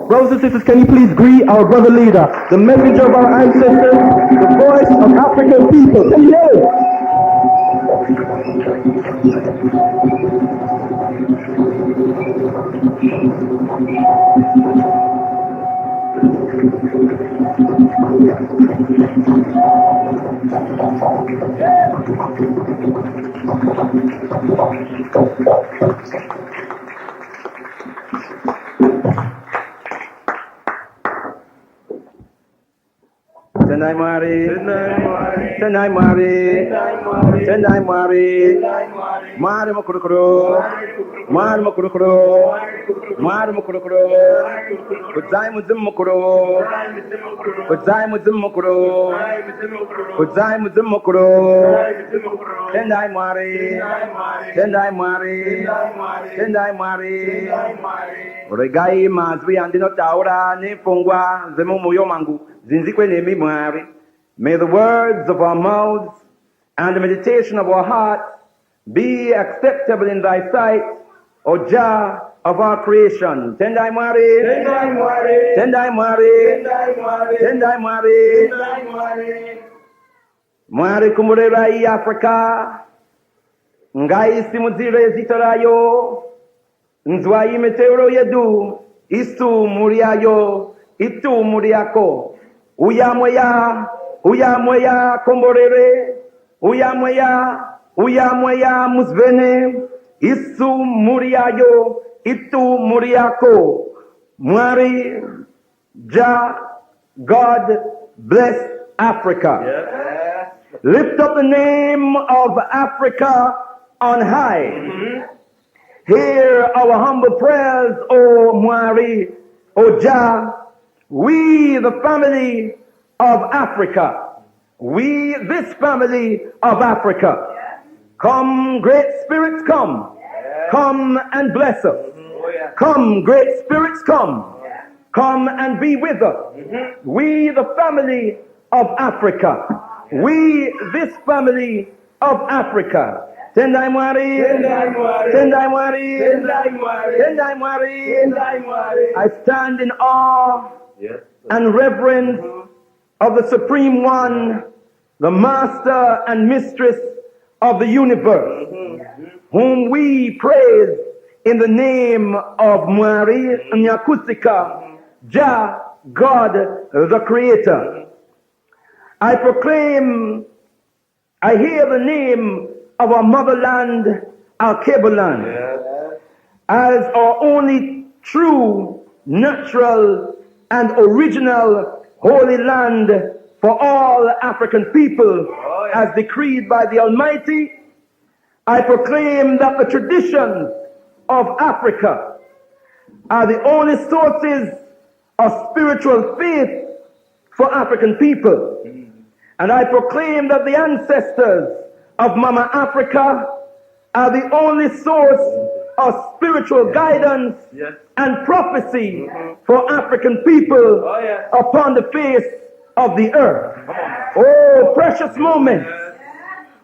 Brothers and sisters, can you please greet our brother leader, the messenger of our ancestors, the voice of African people? Can you hear him? Tendai Mari, Tendai Mari, Tendai Mari, Mari Makurukuro, Mari Makurukuro, Mari Makurukuro, Kudzai Muzimukuro, Kudzai Muzimukuro, Kudzai Muzimukuro, Tendai Mari, Tendai Mari, Tendai Mari, Regai Mazwi Andino Taura, Nifungwa, Zemuyo Mangu. May the words of our mouths and the meditation of our hearts be acceptable in thy sight, O Jah of our creation. Tendai Mari, Tendai Mari, Tendai Mari, Tendai Mari, Mari Kumurerai Africa, Ngai Simuzire Zitarayo, Nzwai Meteoro Yedu, Istu Muriayo, Itu Muriako. Uyamweya, Uyamweya Komborere, Uyamweya Musvene, Isu Muriayo, Itu Muriako, Mwari, Jah, God bless Africa. Yeah. Lift up the name of Africa on high. Hear our humble prayers, O Mwari, O Jah. We, the family of Africa, this family of Africa, come, great spirits, come and bless us. Come, great spirits, come and be with us. We, the family of Africa, this family of Africa. Tendai Mari, Tendai Mari, Tendai Mari. I stand in awe and reverence of the Supreme One, the Master and Mistress of the universe, whom we praise in the name of Mwari Nyakusika, Jah, God the Creator. I hear the name of our motherland, our Kebuland, as our only true, natural, and original holy land for all African people, as decreed by the Almighty. I proclaim that the traditions of Africa are the only sources of spiritual faith for African people. And I proclaim that the ancestors of Mama Africa are the only source of spiritual guidance and prophecy for African people upon the face of the earth. Oh, precious moments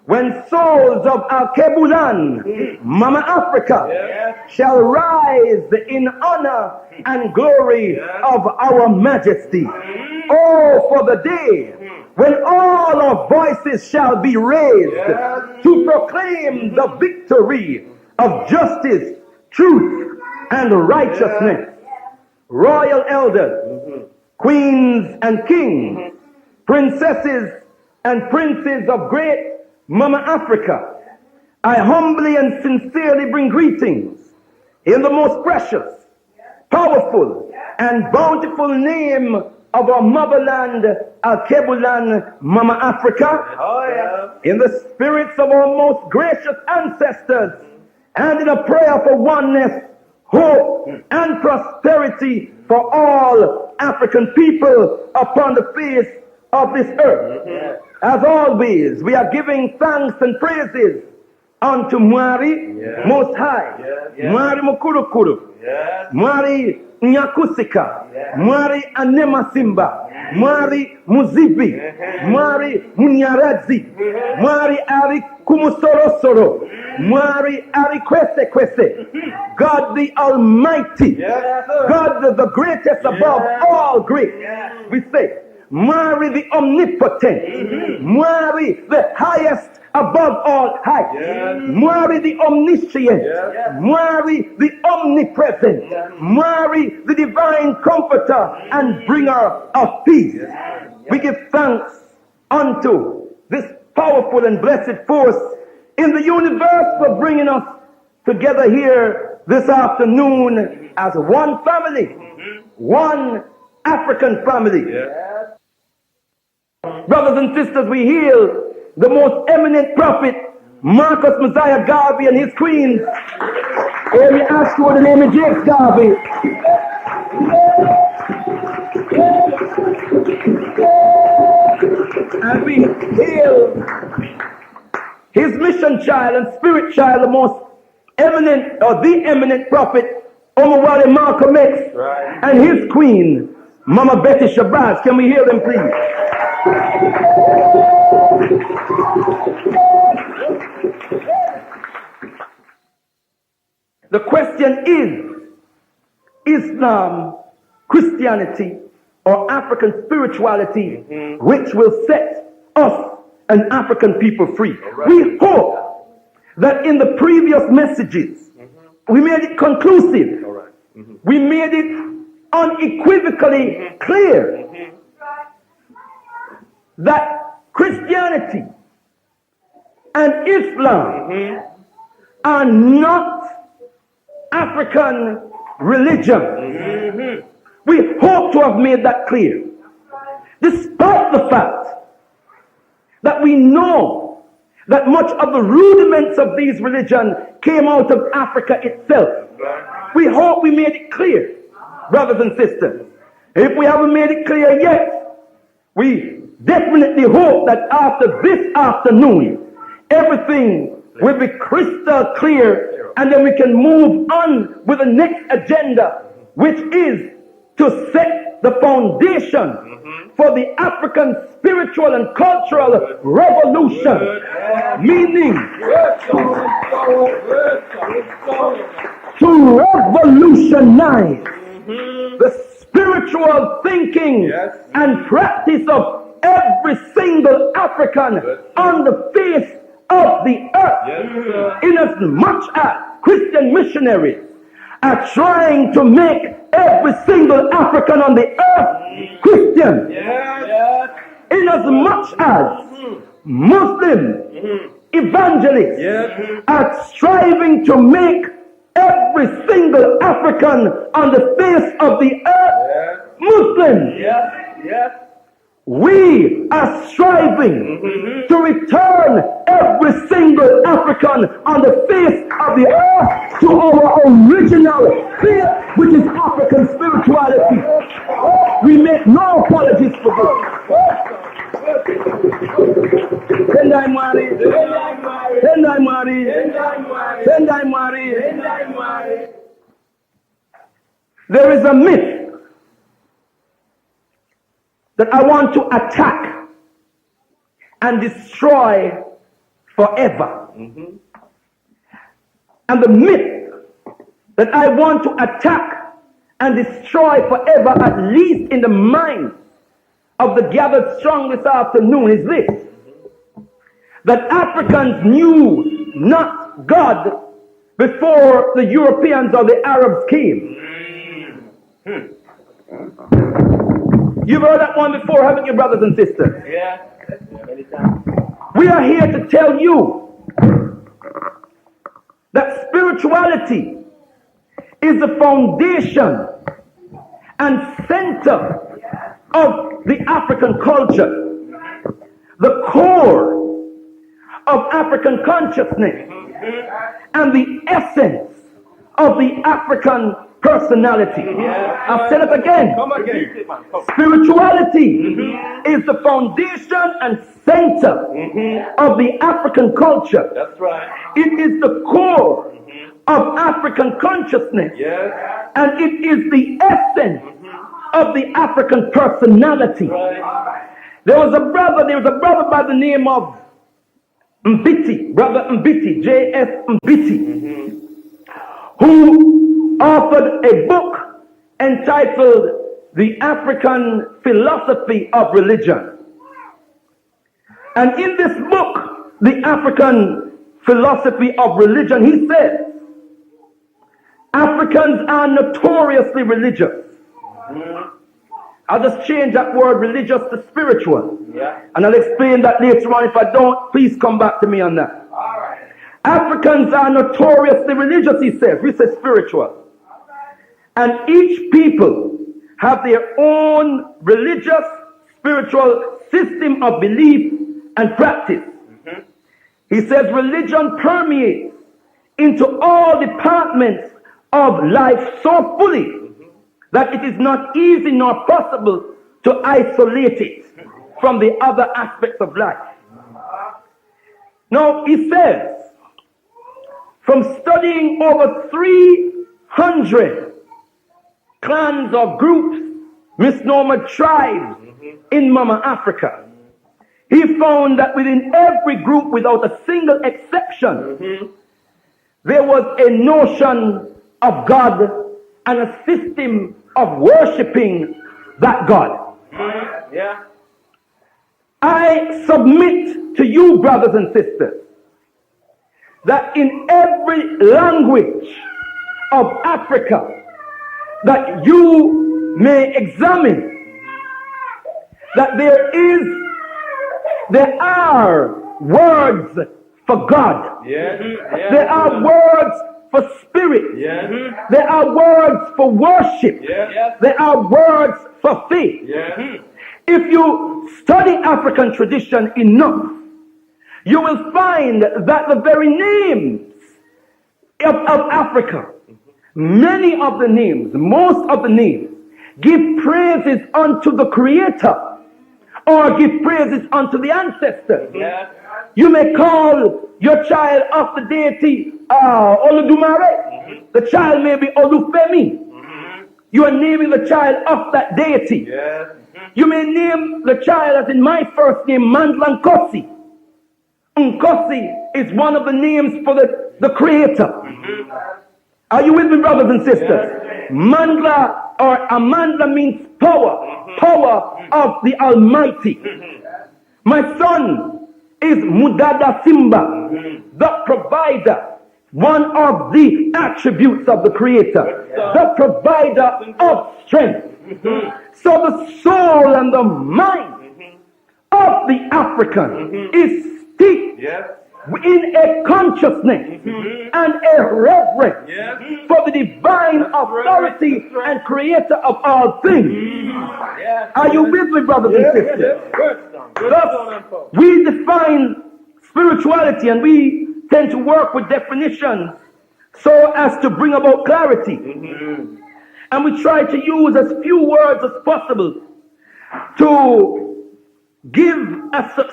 when souls of Al Kebulan, Mama Africa, shall rise in honor and glory of our majesty. Oh, for the day when all our voices shall be raised to proclaim the victory of justice, truth, and righteousness. Royal elders, queens and kings, princesses and princes of great Mama Africa, I humbly and sincerely bring greetings in the most precious, powerful, and bountiful name of our motherland, Al-Kebulan, Mama Africa, in the spirits of our most gracious ancestors, and in a prayer for oneness, hope, and prosperity for all African people upon the face of this earth. As always, we are giving thanks and praises unto Mwari Most High, Mwari Mukurukuru, Mwari Nyakusika, Mwari Anema Simba, Mwari Muzibi, Mwari Munyarazi, Mwari Ari Kumusorosoro. Mwari Arikwese Kwese. God the Almighty. God the greatest above all great. We say, Mwari the Omnipotent. Mwari the highest above all high. Mwari the Omniscient. Mwari the Omnipresent. Mwari the Divine Comforter and Bringer of Peace. We give thanks unto this powerful and blessed force in the universe for bringing us together here this afternoon as one family, one African family. Brothers and sisters, we hail the most eminent prophet, Marcus Messiah Garvey and his queen, Amy Ashford and Amy Jakes Garvey. And we hail his mission child and spirit child, the most eminent or the eminent prophet, Omawale Malcolm X, and his queen, Mama Betty Shabazz. Can we hear them, please? The question is Islam, Christianity, or African spirituality, which will set us and African people free. We hope that in the previous messages, we made it conclusive. We made it unequivocally clear that Christianity and Islam are not African religion. We hope to have made that clear, despite the fact that we know that much of the rudiments of these religions came out of Africa itself. We hope we made it clear, brothers and sisters. If we haven't made it clear yet, we definitely hope that after this afternoon, everything will be crystal clear, and then we can move on with the next agenda, which is to set the foundation for the African spiritual and cultural revolution, meaning to revolutionize the spiritual thinking and practice of every single African on the face of the earth, in as much as Christian missionaries are trying to make every single African on the earth Christian, in as much as Muslim evangelists are striving to make every single African on the face of the earth Muslim. We are striving to return every single African on the face of the earth to our original faith, which is African spirituality. We make no apologies for this. Sendai Mari. There is a myth that I want to attack and destroy forever. And the myth that I want to attack and destroy forever, at least in the mind of the gathered strong this afternoon, is this: that Africans knew not God before the Europeans or the Arabs came. You've heard that one before, haven't you, brothers and sisters? We are here to tell you that spirituality is the foundation and center of the African culture, the core of African consciousness, and the essence of the African personality. I've said it again. Spirituality is the foundation and center of the African culture. That's right. It is the core of African consciousness. And it is the essence of the African personality. There was a brother by the name of Mbiti, Brother Mbiti, J.S. Mbiti, who authored a book entitled The African Philosophy of Religion. And in this book, The African Philosophy of Religion, he says, Africans are notoriously religious. I'll just change that word religious to spiritual. And I'll explain that later on. If I don't, please come back to me on that. Africans are notoriously religious, he says. We say spiritual. And each people have their own religious, spiritual system of belief and practice. He says religion permeates into all departments of life so fully that it is not easy nor possible to isolate it from the other aspects of life. Now, he says, from studying over 300 clans or groups, misnomer tribes in Mama Africa, he found that within every group, without a single exception, there was a notion of God and a system of worshiping that God. I submit to you, brothers and sisters, that in every language of Africa that you may examine, that there are words for God. There are words for spirit. There are words for worship. There are words for faith. If you study African tradition enough, you will find that the very names of Africa, many of the names, most of the names, give praises unto the Creator or give praises unto the ancestors. You may call your child of the deity Oludumare. The child may be Olufemi. You are naming the child of that deity. You may name the child, as in my first name, Mandla Nkosi. Nkosi is one of the names for the Creator. Are you with me, brothers and sisters? Mandla or Amandla means power, power of the Almighty. My son is Mudada Simba, the provider, one of the attributes of the Creator, the provider of strength. So the soul and the mind of the African is steeped in a consciousness and a reverence for the divine authority and Creator of all things. Are you with me, brothers and sisters? Thus, we define spirituality and we tend to work with definitions so as to bring about clarity. And we try to use as few words as possible to give a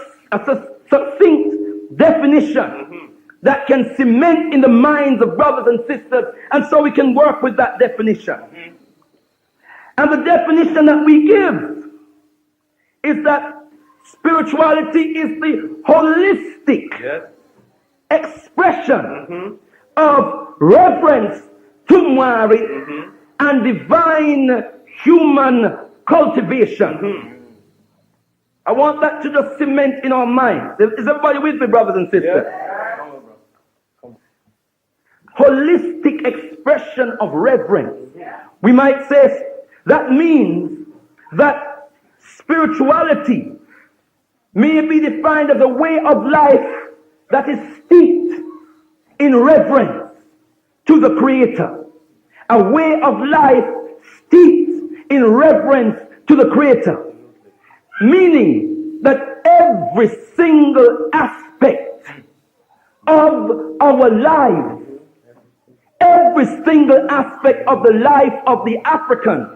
succinct definition that can cement in the minds of brothers and sisters, and so we can work with that definition. And the definition that we give is that spirituality is the holistic expression of reverence to Mwari and divine human cultivation. I want that to just cement in our minds. Is everybody with me, brothers and sisters? Holistic expression of reverence. We might say that means that spirituality may be defined as a way of life that is steeped in reverence to the Creator. A way of life steeped in reverence to the Creator. Meaning that every single aspect of our lives, every single aspect of the life of the African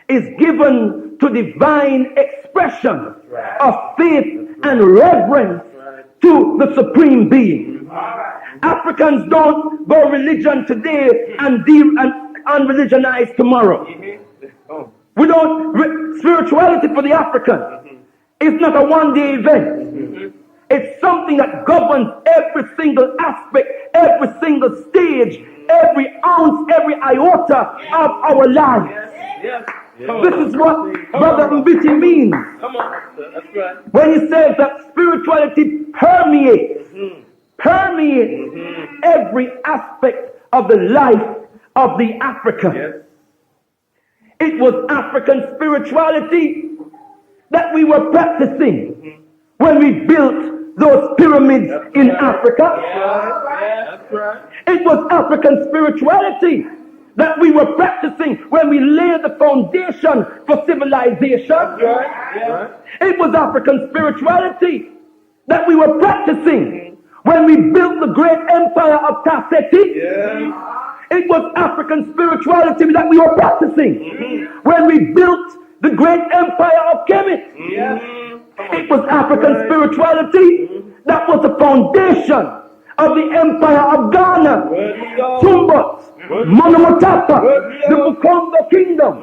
is given to divine expression of faith and reverence to the Supreme Being. Africans don't go religion today and unreligionized tomorrow. We don't, spirituality for the African is not a one-day event. It's something that governs every single aspect, every single stage, every ounce, every iota of our lives. Yes. This is what Brother Mbiti means. Come on. That's right. When he says that spirituality permeates every aspect of the life of the African. Yes. It was African spirituality that we were practicing when we built those pyramids in Africa. That's right. It was African spirituality that we were practicing when we laid the foundation for civilization. It was African spirituality that we were practicing when we built the great empire of Tasseti. It was African spirituality that we were practicing when we built the great empire of Kemet. It was African spirituality that was the foundation of the empire of Ghana, Tumbot, Monomotapa, the Bukombo kingdom.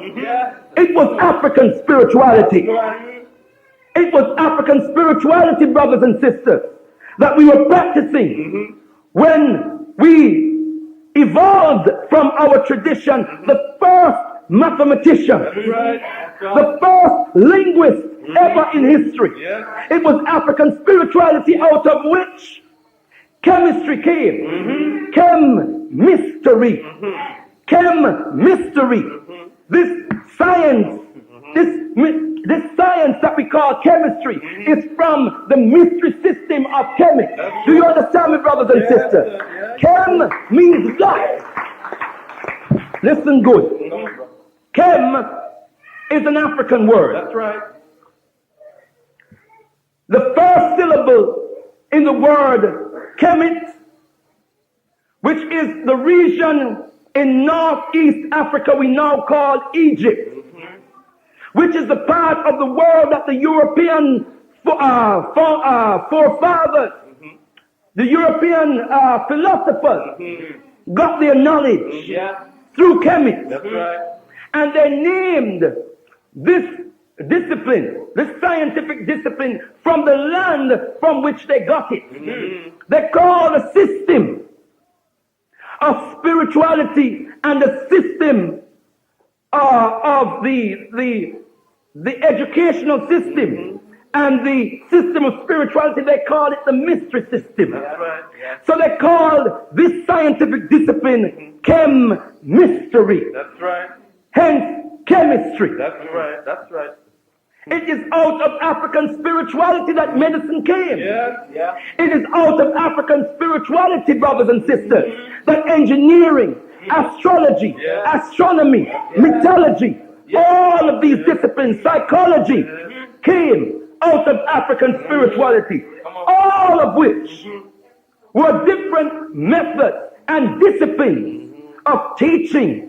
It was African spirituality. It was African spirituality, brothers and sisters, that we were practicing when we evolved from our tradition, the first mathematician, the first linguist ever in history. It was African spirituality out of which chemistry came. Chem-mystery. Chem-mystery. This science, this science that we call chemistry is from the mystery system of chemics. Do you understand me, brothers and sisters? Chem means life. Listen good. Chem is an African word. That's right. The first syllable in the word Kemet, which is the region in northeast Africa we now call Egypt, which is the part of the world that the European forefathers, the European philosophers got their knowledge through Kemet. That's right. And they named this discipline, this scientific discipline, from the land from which they got it. They call a system of spirituality and a system of the educational system and the system of spirituality, they call it the mystery system. That's right. So they call this scientific discipline chem-mystery. That's right. Hence, chemistry. That's right. That's right. It is out of African spirituality that medicine came. Yeah. It is out of African spirituality, brothers and sisters, that engineering, astrology, astronomy, mythology, all of these disciplines, psychology, came out of African spirituality. All of which were different methods and disciplines of teaching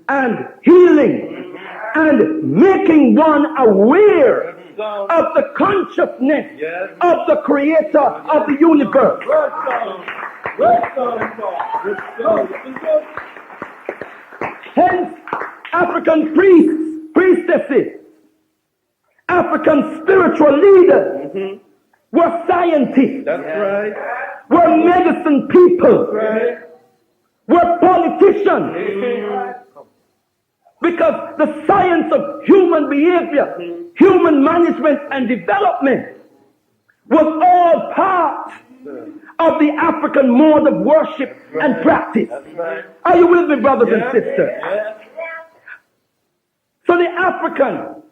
and healing and making one aware of the consciousness of the creator of the universe. Hence, African priests, priestesses, African spiritual leaders were scientists. That's right. Were medicine people. Were politicians. Because the science of human behavior, human management and development was all part of the African mode of worship and practice. Are you with me, brothers and sisters? So the African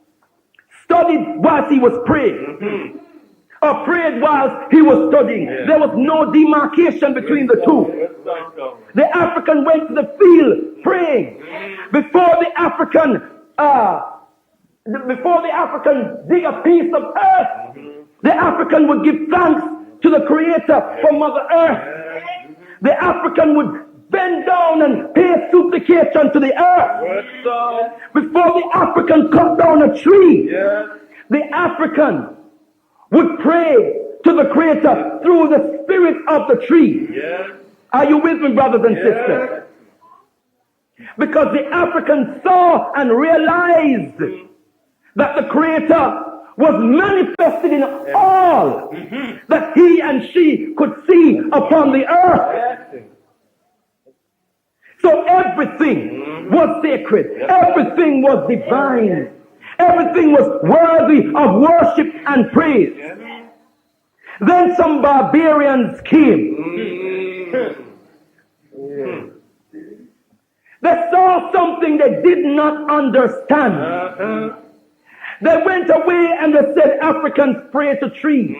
studied whilst he was praying, or prayed whilst he was studying. There was no demarcation between the two. The African went to the field praying. Before the African dig a piece of earth, the African would give thanks to the Creator for Mother Earth. The African would bend down and pay supplication to the earth. Before the African cut down a tree, the African would pray to the Creator through the spirit of the tree. Are you with me, brothers and sisters? Because the African saw and realized that the Creator was manifested in all that he and she could see upon the earth. So everything was sacred. Everything was divine. Everything was worthy of worship and praise. Then some barbarians came. They saw something they did not understand. They went away and they said Africans pray to trees.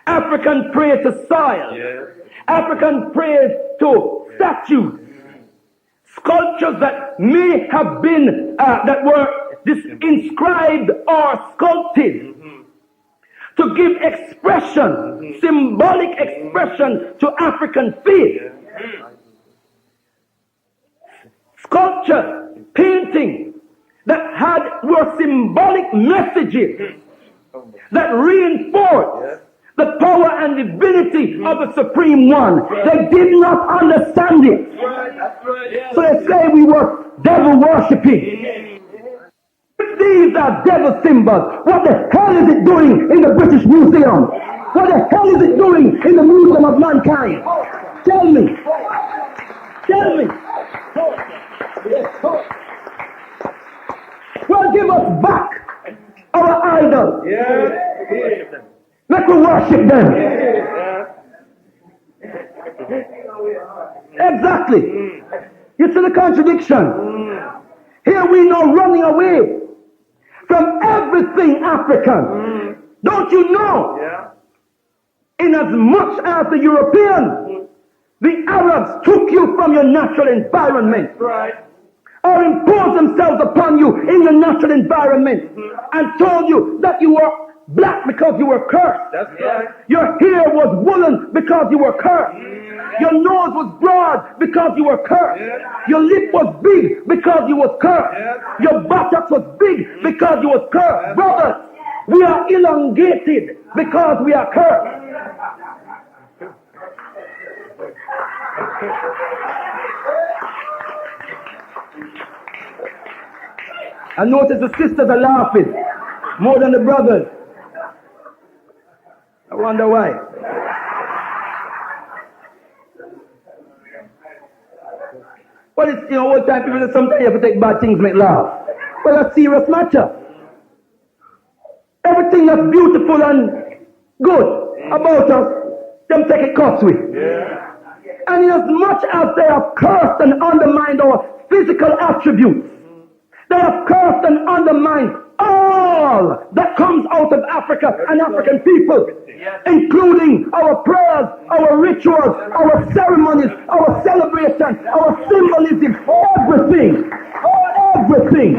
Africans pray to soil. Africans pray to statues. Sculptures that may have been, that were inscribed or sculpted to give expression, symbolic expression to African faith. Sculpture, painting that were symbolic messages that reinforced the power and divinity of the Supreme One. They did not understand it. So they say we were devil worshipping. These are devil symbols. What the hell is it doing in the British Museum? What the hell is it doing in the Museum of Mankind? Tell me. Tell me. Well, give us back our idols. Let us worship them. Exactly. You see the contradiction. Here we know running away from everything African. Don't you know? In as much as the Europeans, the Arabs took you from your natural environment. Or imposed themselves upon you in your natural environment and told you that you were black because you were cursed. Your hair was woolen because you were cursed. Your nose was broad because you were cursed. Your lip was big because you was cursed. Your buttocks was big because you was cursed. Brothers, we are elongated because we are cursed. I notice the sisters are laughing more than the brothers. I wonder why. Well, it's, all time people say sometimes you have to take bad things make laugh. Well, that's a serious matter. Everything that's beautiful and good about us, them take it costly. And in as much as they have cursed and undermined our physical attributes, they have cursed and undermined all that comes out of Africa and African people, including our prayers, our rituals, our ceremonies, our celebration, our symbolism, everything. Everything.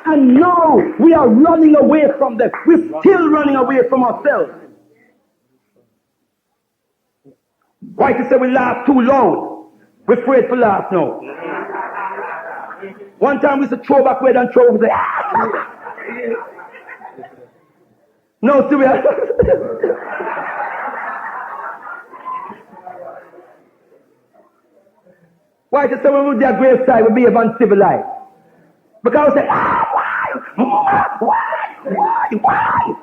And now we are running away from them. We're still running away from ourselves. Why to say we laugh too loud? We're afraid to laugh now. One time we used to throw back weight and throw over there. No, see we are. Why to say when we do a grave side we behave uncivilized? Because we say, why?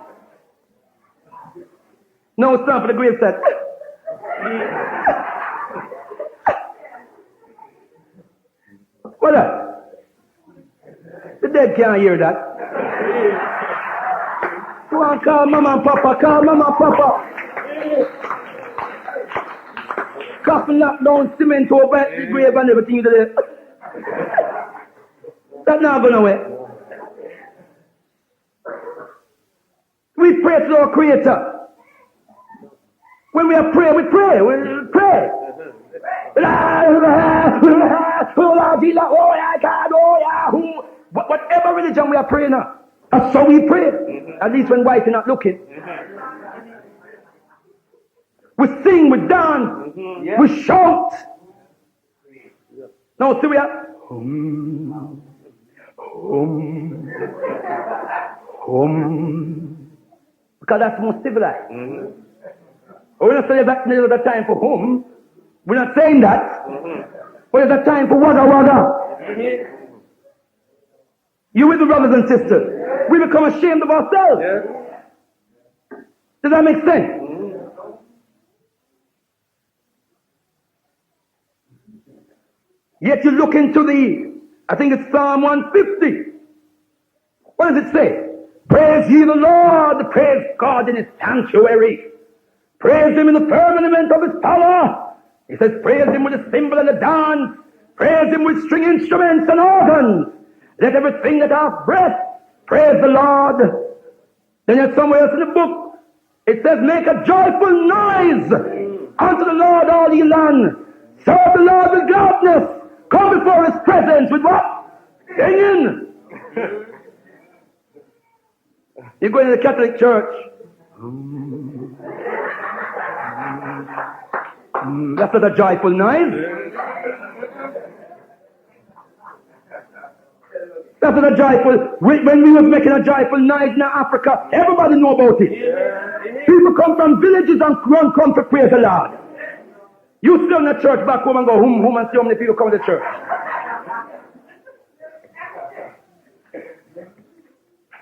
No, it's not for the grave side. What up? The dead can't hear that. Go on, call mama and papa, call mama and papa. Coffin knock down cement over the grave and everything you do there. That's not going away. We pray to our Creator. When we are praying, we pray. We pray. Whatever religion we are praying at, that's how we pray. At least when white are not looking. We sing, we dance, we shout. No, see we are. Because that's more civilized. We're not saying that there's a time for whom. We're not saying that. But there's a time for wada wada. You with me, brothers and sisters? We become ashamed of ourselves. Does that make sense? Yet you look into I think it's Psalm 150. What does it say? Praise ye the Lord, praise God in his sanctuary. Praise him in the firmament of his power. He says, praise him with the cymbal and the dance. Praise him with string instruments and organs. Let everything that hath breath praise the Lord. Then there's somewhere else in the book, it says, make a joyful noise unto the Lord, all ye land. Serve the Lord with gladness. Come before his presence with what? Singing. You go into the Catholic Church. That's not a joyful noise. That's not a joyful. When we was making a joyful noise in Africa, everybody know about it. People come from villages and come to praise the Lord. You still in the church back home and go home and see how many people come to church.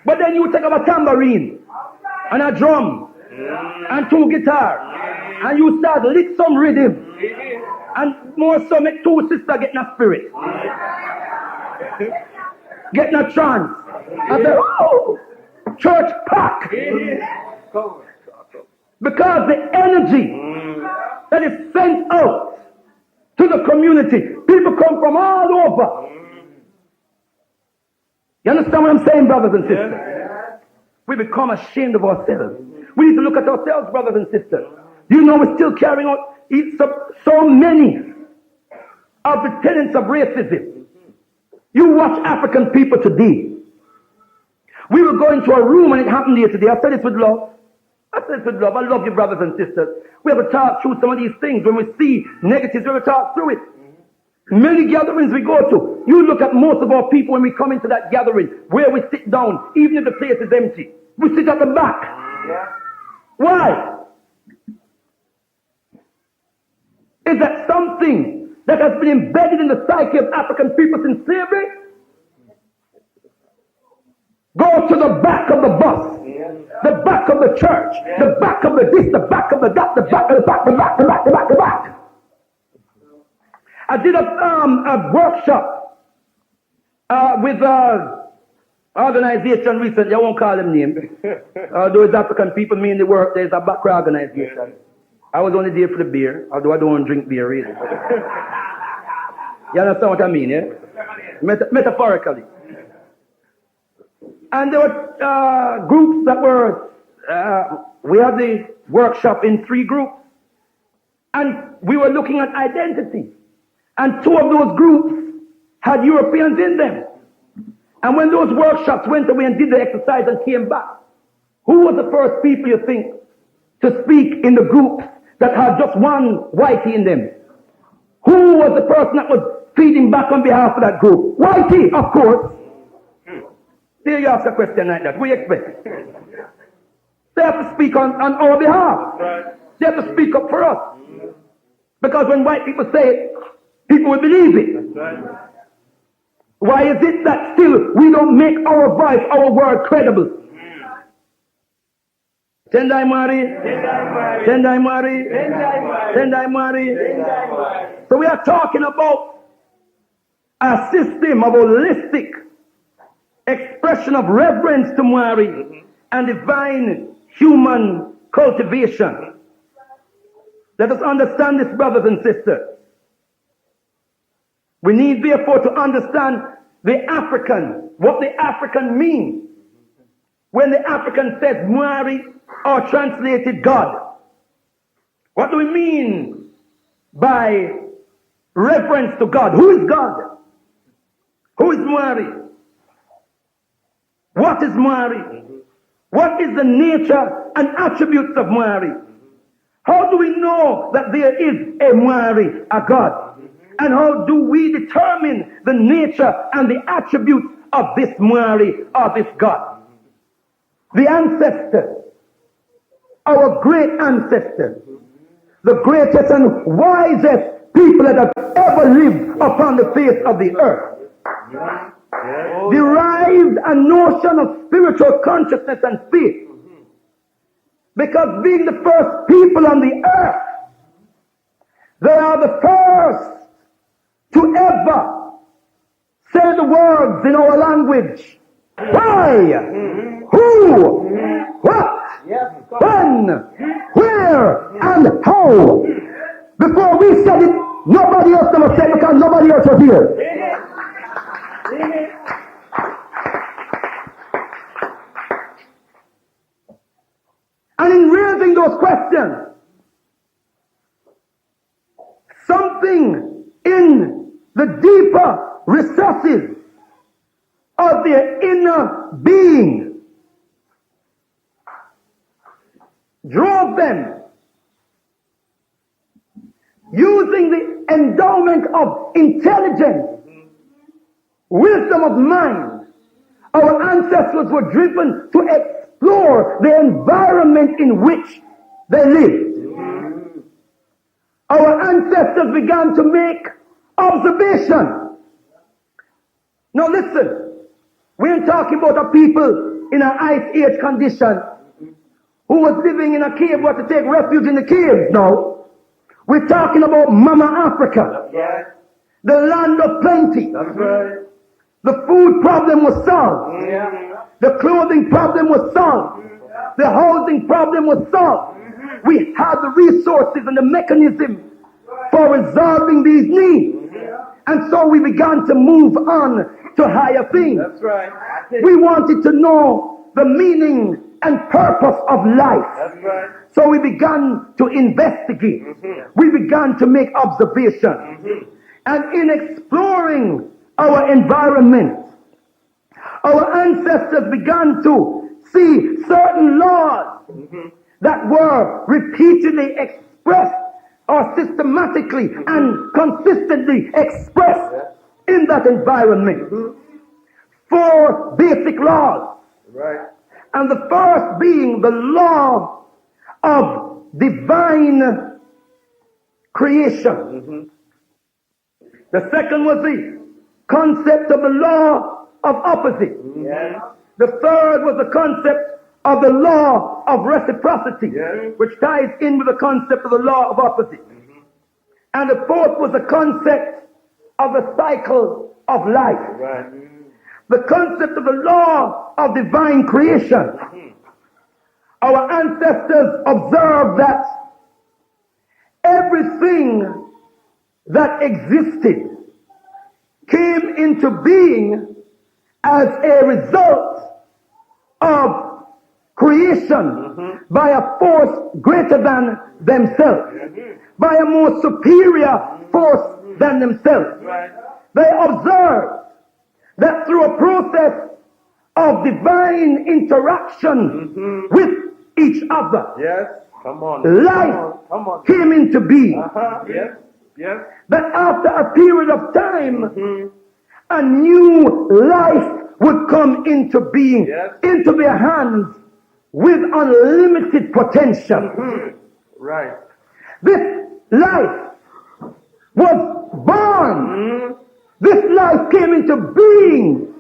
But then you take up a tambourine and a drum and two guitars and you start lick some rhythm and more so make two sisters get in a spirit, get in a trance. I say, oh, church pack. Because the energy that is sent out to the community, people come from all over. You understand what I'm saying, brothers and sisters? We become ashamed of ourselves. We need to look at ourselves, brothers and sisters. You know we're still carrying out so many of the tenets of racism. You watch African people today. We were going to a room and it happened here today. I said it with love. I love you, brothers and sisters. We have to talk through some of these things. When we see negatives, we have to talk through it. Many gatherings we go to, you look at most of our people when we come into that gathering, where we sit down, even if the place is empty. We sit at the back. Why? Is that something that has been embedded in the psyche of African people since slavery? Go to the back of the bus, the back of the church, the back of the this, the back of the that, the back of the back, the back, the back, the back, the back. I did a workshop with organization recently. I won't call them names. Those African people mainly work. There's a back organization. I was only there for the beer, although I don't drink beer really. You understand what I mean, yeah? Metaphorically. And there were groups that were, we had the workshop in 3 groups. And we were looking at identity. And 2 of those groups had Europeans in them. And when those workshops went away and did the exercise and came back, who was the first people you think to speak in the groups that had just one whitey in them? Who was the person that was feeding back on behalf of that group? Whitey, of course. There you ask a question like that. What do you expect? They have to speak on our behalf. They have to speak up for us. Because when white people say it, people will believe it. Why is it that still we don't make our voice, our word credible? Tendai Mari. Tendai Mari. Tendai Mari. So we are talking about a system of holistic expression of reverence to Mari and divine human cultivation. Let us understand this, brothers and sisters. We need therefore to understand the African, what the African means. When the African says Mari or translated God, what do we mean by reference to God? Who is God? Who is Mari? What is Mari? What is the nature and attributes of Mari? How do we know that there is a Mari, a God? And how do we determine the nature and the attributes of this Mari or this God? The ancestors, our great ancestors, the greatest and wisest people that have ever lived upon the face of the earth. derived a notion of spiritual consciousness and faith. Because being the first people on the earth, they are the first to ever say the words in our language. Why? Who? What? When? Where? And how? Before we said it, nobody else ever said it because nobody else was here. And in raising those questions, something in the deeper recesses of their inner being drove them, using the endowment of intelligence, wisdom of mind. Our ancestors were driven to explore the environment in which they lived. Our ancestors began to make observation. Now listen, we ain't talking about a people in an ice age condition who was living in a cave who had to take refuge in the caves. No. We're talking about Mama Africa. That's right. The land of plenty. That's right. The food problem was solved. Yeah. The clothing problem was solved. The housing problem was solved. We had the resources and the mechanism for resolving these needs. And so we began to move on to higher things. That's right. We wanted to know the meaning and purpose of life. That's right. So we began to investigate. We began to make observation. And in exploring our environment, our ancestors began to see certain laws that were repeatedly expressed or systematically and consistently expressed in that environment. 4 basic laws. Right. And the first being the law of divine creation. The second was the concept of the law of opposite. The third was the concept of the law of reciprocity, which ties in with the concept of the law of opposite. And the fourth was the concept of the cycle of life. Right. The concept of the law of divine creation. Our ancestors observed that everything that existed came into being as a result of creation by a force greater than themselves, by a more superior force than themselves. Right. They observed that through a process of divine interaction with each other, Yes. Come on. life Come on. came into being. Yes. Yes. That after a period of time, a new life would come into being, Yes. into their hands with unlimited potential. Right. This life was born. This life came into being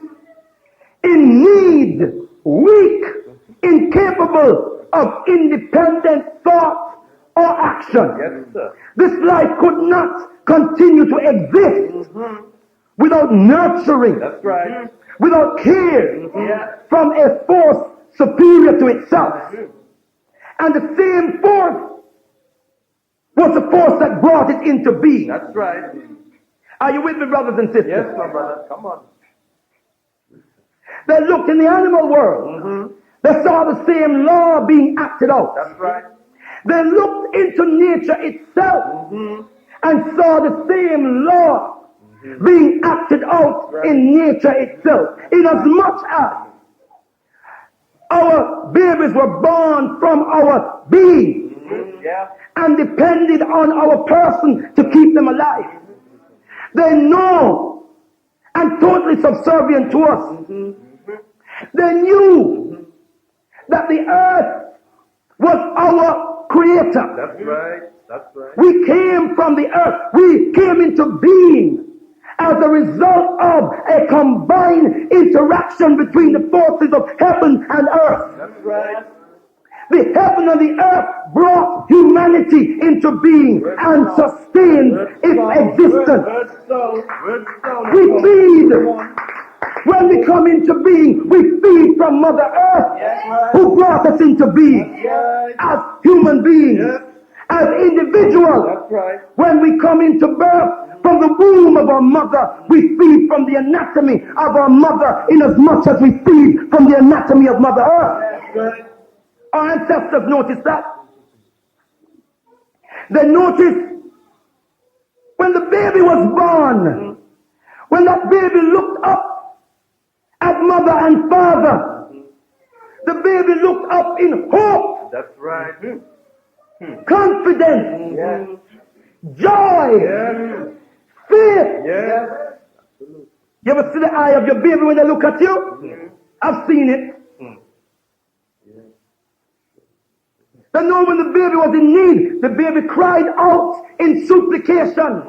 in need, weak, incapable of independent thought or action. Yes, sir. This life could not continue to exist without nurturing, That's right. without care Yeah. from a force superior to itself. And the same force was the force that brought it into being. That's right. Are you with me, brothers and sisters? Yes, my brother. Come on. They looked in the animal world. They saw the same law being acted out. That's right. They looked into nature itself and saw the same law being acted out in nature itself. In as much as our babies were born from our being Yeah. and depended on our person to keep them alive. They know and totally subservient to us. They knew that the earth was our creator. That's right. That's right. We came from the earth. We came into being as a result of a combined divine interaction between the forces of heaven and earth. That's right. The heaven and the earth brought humanity into being and sustained its existence. We feed. When we come into being, we feed from Mother Earth, who brought us into being as human beings, as individuals. That's right. When we come into birth from the womb of our mother, we feed from the anatomy of our mother in as much as we feed from the anatomy of Mother Earth. That's right. Our ancestors noticed that. They noticed when the baby was born, when that baby looked up at mother and father, the baby looked up in hope, That's right. confidence, Yes. joy, Yes. faith. Yes. You ever see the eye of your baby when they look at you? I've seen it. They know when the baby was in need, the baby cried out in supplication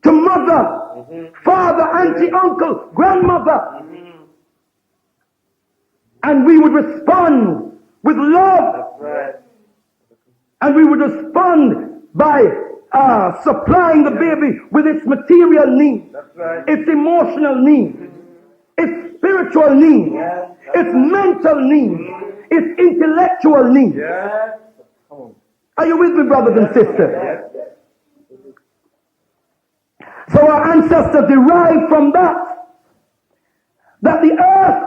to mother, father, auntie, uncle, grandmother. And we would respond with love. That's right. And we would respond by supplying the baby with its material needs, That's right. its emotional needs, its spiritual needs, its mental needs, its intellectual needs. Yes. Come on. Are you with me, brothers and sisters? Yes. So our ancestors derived from that the earth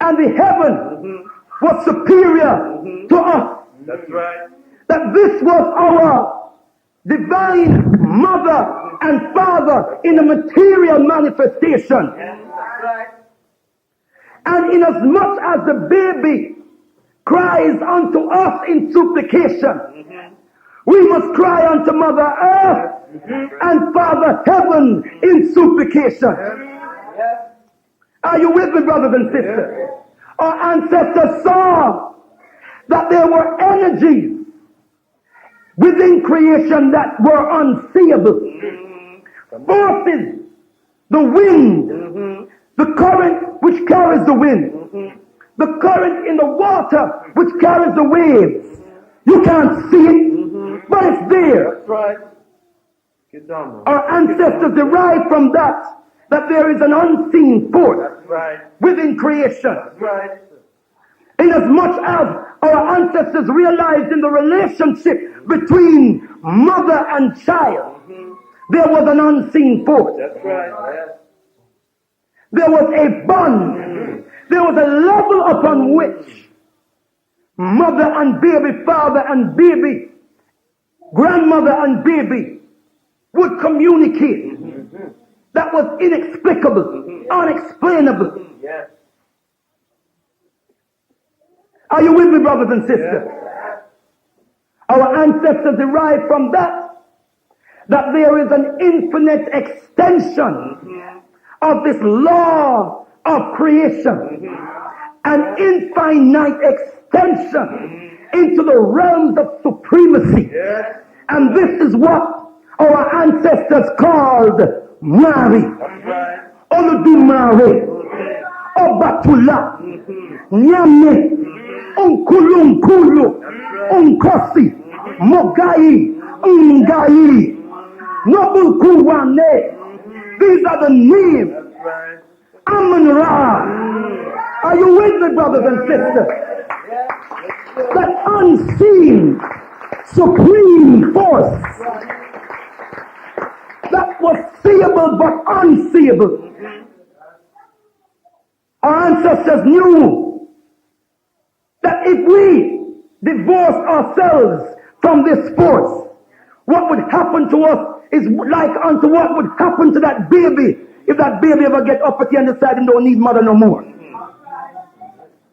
and the heaven was superior to us. That's right. That this was our divine mother and father in a material manifestation. That's right. And inasmuch as the baby cries unto us in supplication, we must cry unto Mother Earth and Father Heaven in supplication. Are you with me, brothers and sisters? Our ancestors saw that there were energies within creation that were unseeable. Forces, the wind, the current which carries the wind, the current in the water which carries the waves. You can't see it, but it's there. That's right. Get down now. Our ancestors derived from that there is an unseen force That's right. within creation. That's right. Inasmuch as our ancestors realized in the relationship between mother and child, there was an unseen force. That's right. Yes. There was a bond. There was a level upon which mother and baby, father and baby, grandmother and baby would communicate. That was inexplicable, unexplainable. Yes. Are you with me, brothers and sisters? Our ancestors derived from that there is an infinite extension of this law of creation, an infinite extension into the realms of supremacy. Yes. And this is what our ancestors called Mari, That's right. Oludumare, Obatula, Nyame, Unkulunkulu, Unkosi, Mogai, Ungai, Nobukuwane. These are the names. That's right. Amun-Ra. Are you with me, brothers and sisters? That unseen, supreme force that was seeable but unseeable. Our ancestors knew that if we divorce ourselves from this force, what would happen to us is like unto what would happen to that baby if that baby ever get up at the end and decide he don't need mother no more.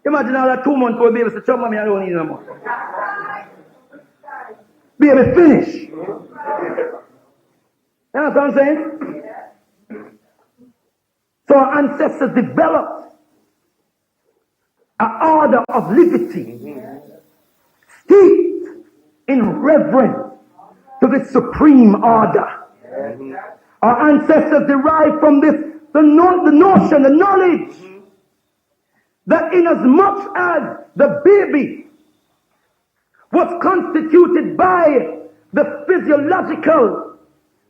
Imagine all that 2-month-old baby say, "Mommy, I don't need no more." Baby, finish. You know what I'm saying? So our ancestors developed an order of liberty, steeped in reverence to this supreme order. Our ancestors derived from this the notion, the knowledge, that in as much as the baby was constituted by the physiological,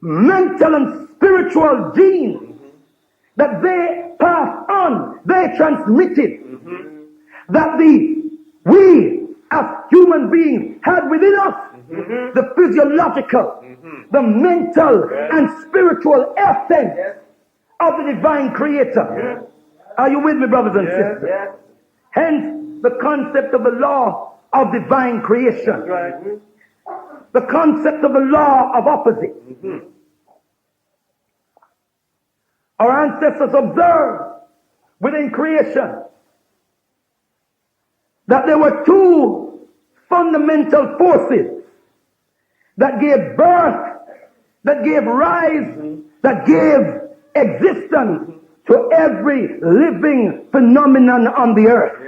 mental, and spiritual genes that they passed on, they transmitted, that we as human beings had within us the physiological, the mental, and spiritual essence of the divine creator. Are you with me, brothers and sisters? Hence the concept of the law of divine creation. The concept of the law of opposites. Our ancestors observed within creation that there were two fundamental forces that gave birth, that gave rise, that gave existence to every living phenomenon on the earth.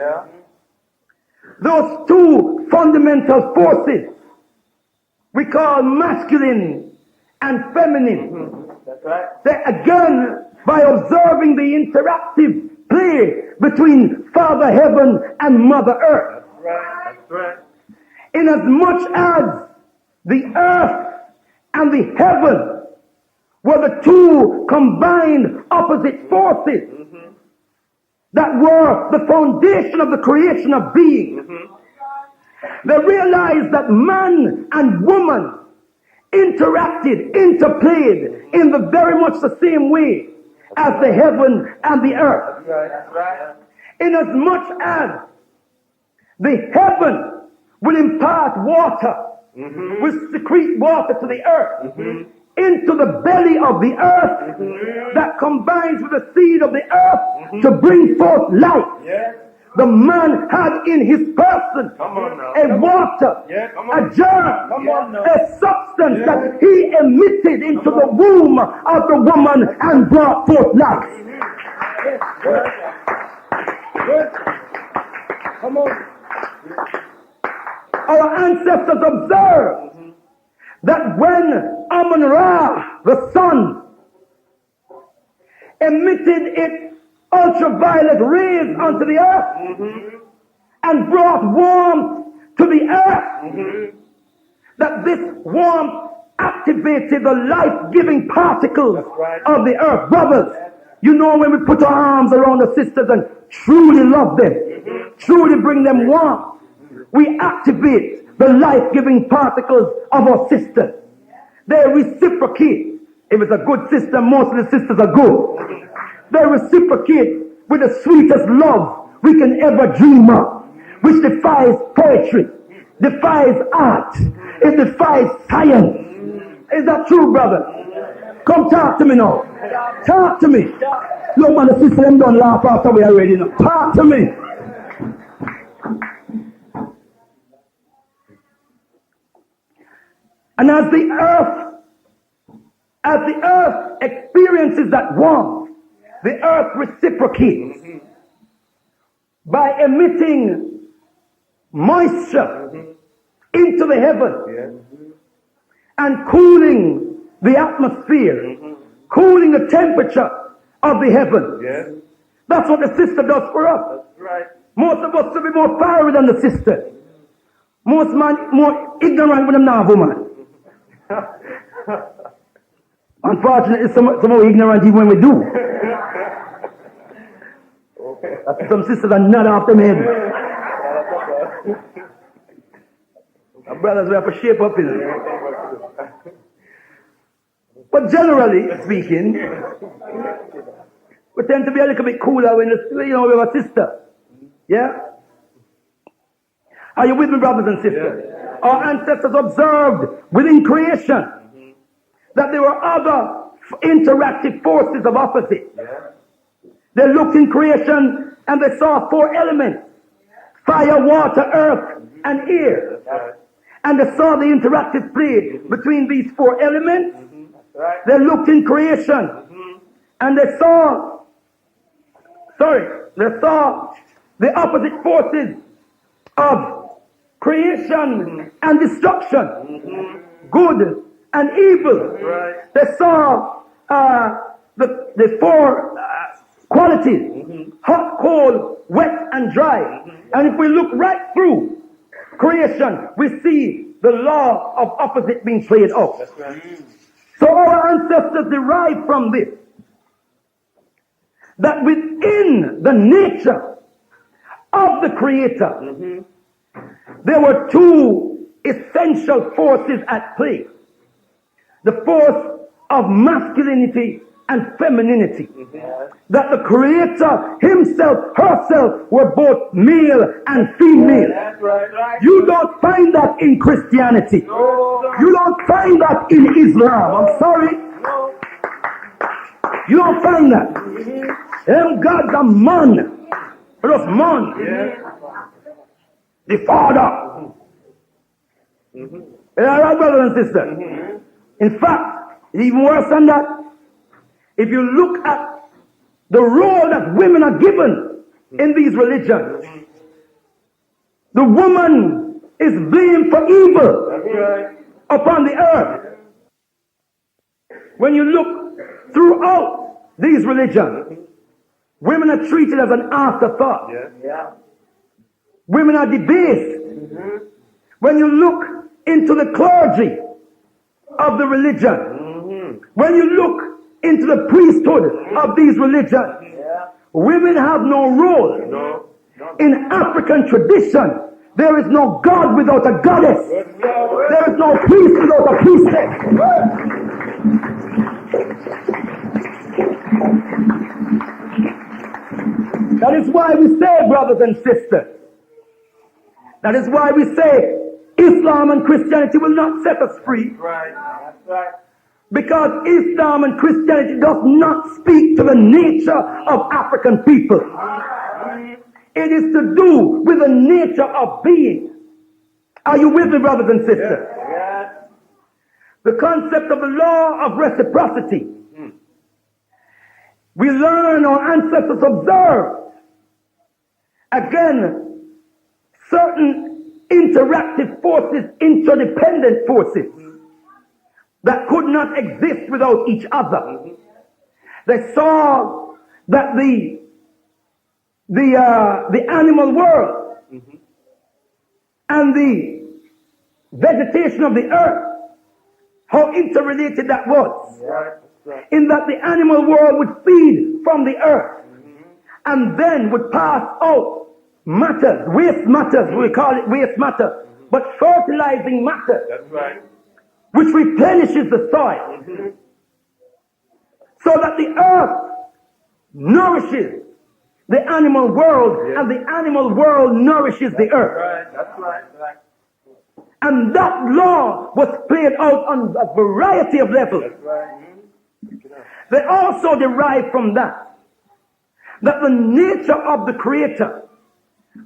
Those two fundamental forces we call masculine and feminine. That's right. They, again, by observing the interactive play between Father Heaven and Mother Earth. That's right. That's right. In as much as the earth and the heaven were the two combined opposite forces that were the foundation of the creation of being. They realized that man and woman interacted, interplayed in the very much the same way as the heaven and the earth. That's right. In as much as the heaven will impart water, will secrete water to the earth, into the belly of the earth, that combines with the seed of the earth to bring forth life. Yes. The man had in his person Come on now. a water, Yeah, come on. a germ, Come on now. a substance that he emitted into the womb of the woman and brought forth life. Good. Good. Come on. Our ancestors observed that when Amun-Ra, the sun, emitted its ultraviolet rays onto the earth and brought warmth to the earth, that this warmth activated the life-giving particles of the earth. Brothers, you know, when we put our arms around the sisters and truly love them, truly bring them warmth, we activate the life-giving particles of our sisters. They reciprocate. If it's a good sister, most of the sisters are good. They reciprocate with the sweetest love we can ever dream of, which defies poetry, defies art, it defies science. Is that true, brother? Come talk to me now. Talk to me. Look, man, the sister them don't laugh after we are ready now. Talk to me. And as the earth experiences that warmth, the earth reciprocates by emitting moisture into the heaven and cooling the atmosphere, cooling the temperature of the heaven. That's what the sister does for us. That's right. Most of us should be more fiery than the sister. Most man more ignorant than the woman. Unfortunately, some are ignorant even when we do. Some sisters are not off them head. Our brothers, we have to shape up in it. But generally speaking, we tend to be a little bit cooler when we have a sister. Yeah? Are you with me, brothers and sisters? Yeah. Our ancestors observed within creation that there were other interactive forces of opposite. They looked in creation and they saw four elements: fire, water, earth, and air. And they saw the interactive play between these four elements. They looked in creation and they saw the opposite forces of creation and destruction, good and evil. They saw the four qualities: hot, cold, wet, and dry. And if we look right through creation, we see the law of opposite being played out. That's right. So our ancestors derived from this that within the nature of the Creator, there were two essential forces at play: the force of masculinity and femininity. That the Creator himself, herself, were both male and female. That's right. You don't find that in Christianity. No. You don't find that in Islam. I'm sorry. No. You don't find that. Them God's a man. Just man. Yeah. The Father. Yeah, brothers and sisters. In fact, it's even worse than that. If you look at the role that women are given in these religions, the woman is blamed for evil That's right. upon the earth. When you look throughout these religions, women are treated as an afterthought. Yeah. Women are debased. When you look into the clergy of the religion, when you look into the priesthood of these religions, women have no role. No. In African tradition, there is no God without a goddess. There is no priest without a priestess. That is why we say, brothers and sisters, that is why we say Islam and Christianity will not set us free. Right. That's right. Because Islam and Christianity does not speak to the nature of African people. It is to do with the nature of being. Are you with me, brothers and sisters? Yeah. The concept of the law of reciprocity. We learn, our ancestors observed, again, certain interactive forces, interdependent forces that could not exist without each other. They saw that the animal world and the vegetation of the earth, how interrelated that was. Right. In that the animal world would feed from the earth and then would pass out matter, waste matters, we call it waste matter, but fertilizing matter, That's right. which replenishes the soil, so that the earth nourishes the animal world, and the animal world nourishes the earth. Right. That's right. Right. And that law was played out on a variety of levels. That's right. They also derive from that the nature of the Creator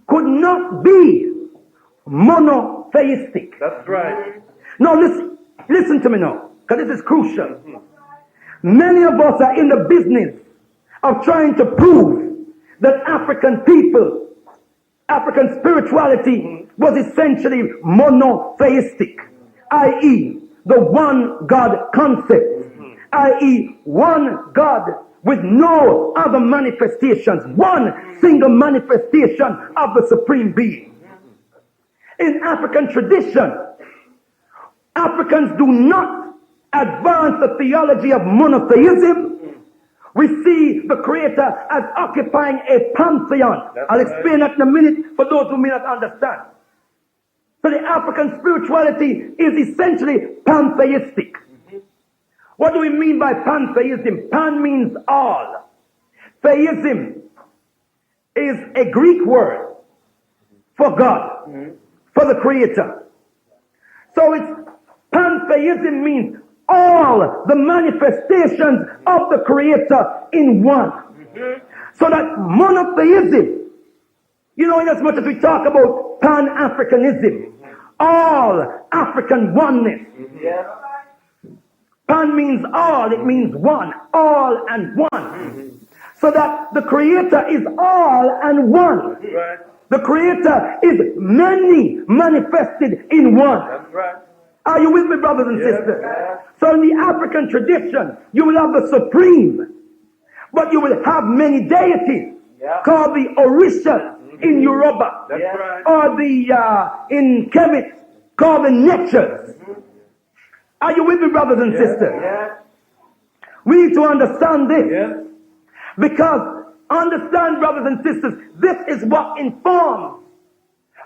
could not be monotheistic. That's right. Now listen to me now, because this is crucial. Many of us are in the business of trying to prove that African people, African spirituality was essentially monotheistic, i.e. the one God concept, i.e. one God with no other manifestations, one single manifestation of the Supreme Being. In African tradition, Africans do not advance the theology of monotheism. We see the Creator as occupying a pantheon. I'll explain that in a minute for those who may not understand. So the African spirituality is essentially pantheistic. What do we mean by pantheism? Pan means all. Theism is a Greek word for God, for the Creator. So it's pantheism means all the manifestations of the Creator in one. So that monotheism, you know, in as much as we talk about Pan-Africanism, all African oneness. Pan means all, it means one, all and one. So that the Creator is all and one. Right. The Creator is many manifested in one. That's right. Are you with me, brothers and sisters? So in the African tradition, you will have the supreme, but you will have many deities called the Orishas in Yoruba, or the in Kemet called the Netchers. Are you with me, brothers and sisters? We need to understand this, because understand, brothers and sisters, this is what informs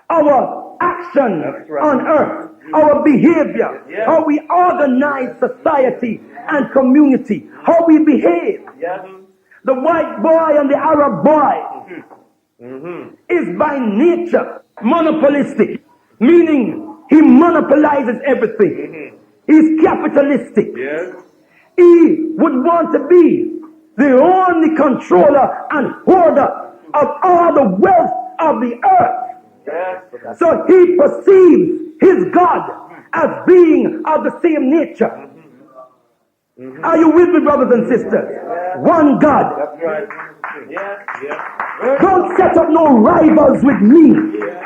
our action on earth, our behavior, how we organize society and community, how we behave. The white boy and the Arab boy is by nature monopolistic, meaning he monopolizes everything. He's capitalistic. He would want to be the only controller and hoarder of all the wealth of the earth. So he perceives his God as being of the same nature. Are you with me, brothers and sisters? One God. Don't set up no rivals with me.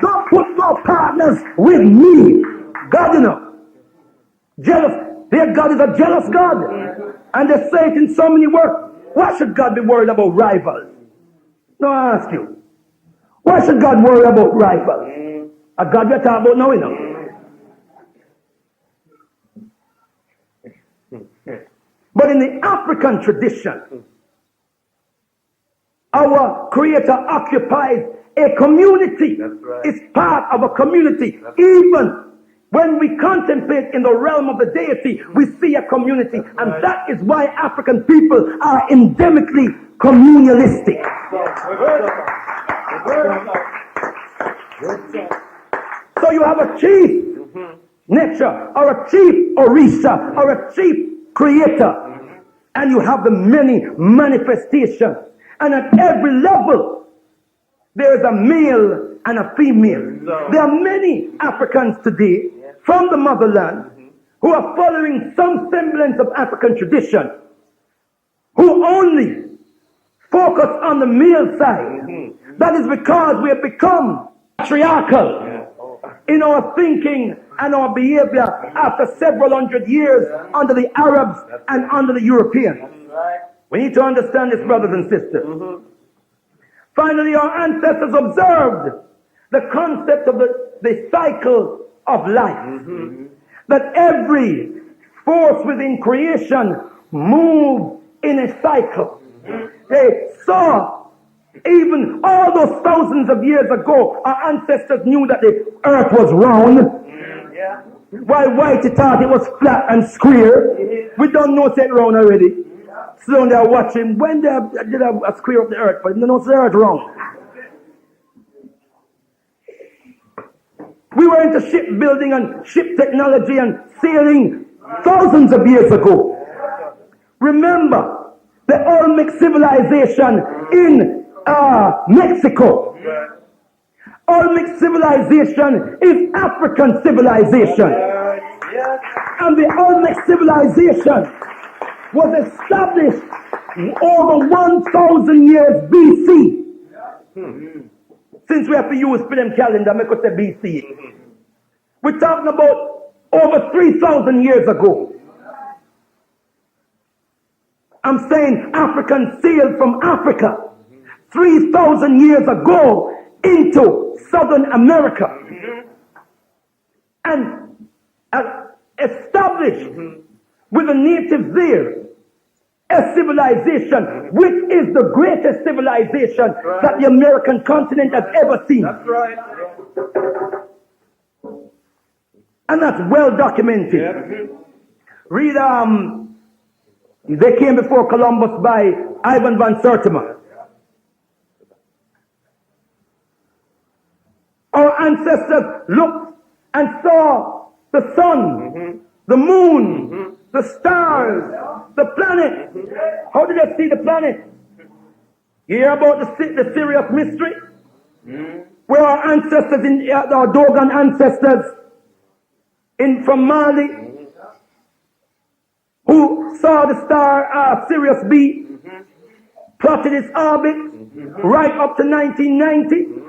Don't put no partners with me. God, you know. Jealous. Their God is a jealous God. And they say it in so many words. Why should God be worried about rivals? No, I ask you. Why should God worry about rivals? A God we're talking about now, you know. But in the African tradition, our Creator occupies a community. It's part of a community. Even when we contemplate in the realm of the deity, we see a community. And that is why African people are endemically communalistic. So you have a chief nature, or a chief Orisha, or a chief creator. And you have the many manifestations. And at every level, there is a male and a female. There are many Africans today from the motherland who are following some semblance of African tradition, who only focus on the male side. That is because we have become patriarchal in our thinking and our behavior after several hundred years under the Arabs and under the Europeans. We need to understand this, brothers and sisters. Finally, our ancestors observed the concept of the cycle of life. That every force within creation moves in a cycle. They saw, even all those thousands of years ago, our ancestors knew that the earth was round. While Whitey thought it was flat and square. We don't know it's round already. So they are watching when they did a square of the earth, but they don't know it's the earth round. We were into shipbuilding and ship technology and sailing thousands of years ago. Remember the Olmec civilization in Mexico. Olmec civilization is African civilization. And the Olmec civilization was established over 1,000 years BC. Since we have to use for them calendar, make us say BC. We're talking about over 3,000 years ago. I'm saying Africans sailed from Africa 3,000 years ago into Southern America and established with the natives there a civilization which is the greatest civilization that the American continent has ever seen. That's right. And that's well documented. Read, they came before Columbus by Ivan van Sertima. Our ancestors looked and saw the sun, the moon, the stars, the planet. How did they see the planet? You hear about the serious mystery? Where our ancestors, our Dogon ancestors from Mali, who saw the star Sirius B, plotted its orbit right up to 1990.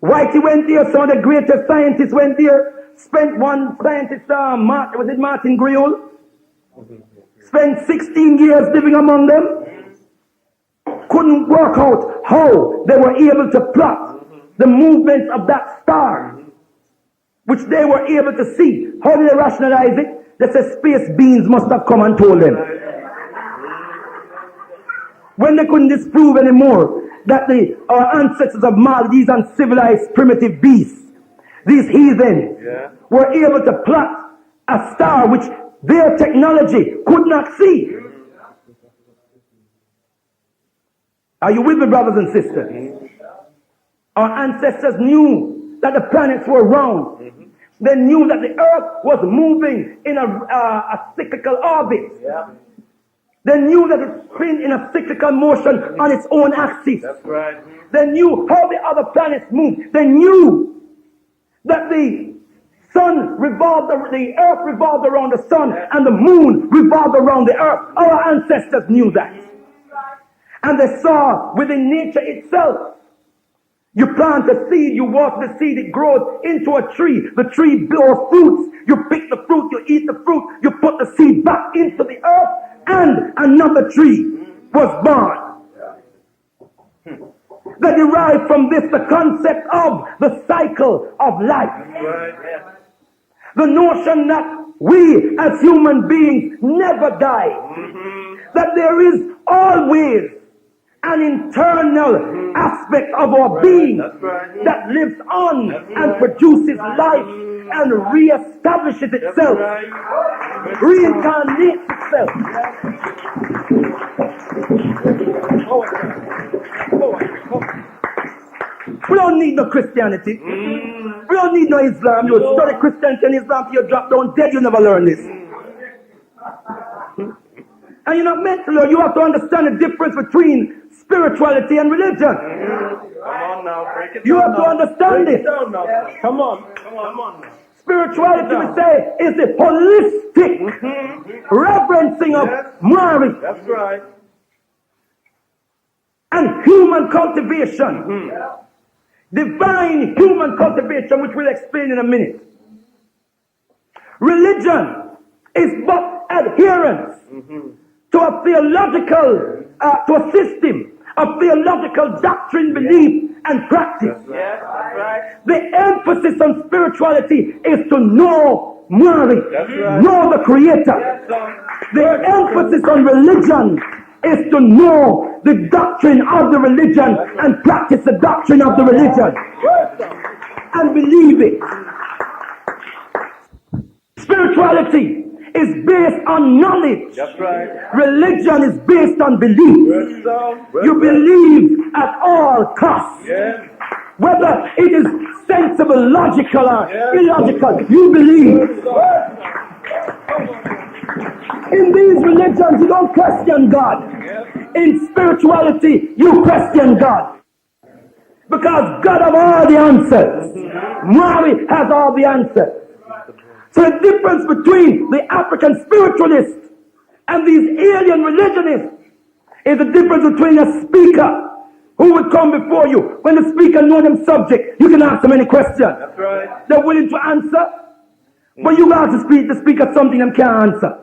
Whitey went there, some of the greatest scientists went there, spent one scientist, was it Martin Griol? Spent 16 years living among them. Couldn't work out how they were able to plot the movements of that star, which they were able to see. How did they rationalize it? They said space beings must have come and told them. When they couldn't disprove anymore that our ancestors of Mali, these uncivilized primitive beasts, these heathen, were able to plot a star which their technology could not see. Are you with me, brothers and sisters? Our ancestors knew that the planets were round. They knew that the earth was moving in a cyclical orbit. They knew that it spun in a cyclical motion on its own axis. That's right. They knew how the other planets moved. They knew that the sun revolved, the earth revolved around the sun, and the moon revolved around the earth. Our ancestors knew that. And they saw within nature itself. You plant a seed, you water the seed, it grows into a tree. The tree bears fruits. You pick the fruit, you eat the fruit, you put the seed back into the earth, and another tree was born. They derived from this the concept of the cycle of life. The notion that we as human beings never die. That there is always an internal aspect of our being that lives on and produces life and reestablishes itself, reincarnates itself. We don't need no Christianity. We don't need no Islam. You study Christianity and Islam till you drop down dead, you never learn this. And you're not meant to learn. You have to understand the difference between spirituality and religion. Come on now, break it you down. have to understand break it. It down now. Come on now. Spirituality, we say, is the holistic reverencing of Mary. That's right. And human cultivation. Divine human cultivation, which we'll explain in a minute. Religion is but adherence to a theological, to a system of theological doctrine, belief, and practice. Yes, that's right. The emphasis on spirituality is to know Mary, right. know the Creator. Yes, the emphasis on religion is to know the doctrine of the religion and practice the doctrine of the religion and believe it. Spirituality is based on knowledge. That's right. Religion is based on belief. You believe at all costs. Yes. Whether it is sensible, logical, or illogical, you believe. In these religions, you don't question God. In spirituality, you question God. Because God has all the answers. Mary has all the answers. So the difference between the African spiritualists and these alien religionists is the difference between a speaker who would come before you. When the speaker knows them subject, you can ask them any question. That's right. They're willing to answer. But you ask the speaker something they can't answer.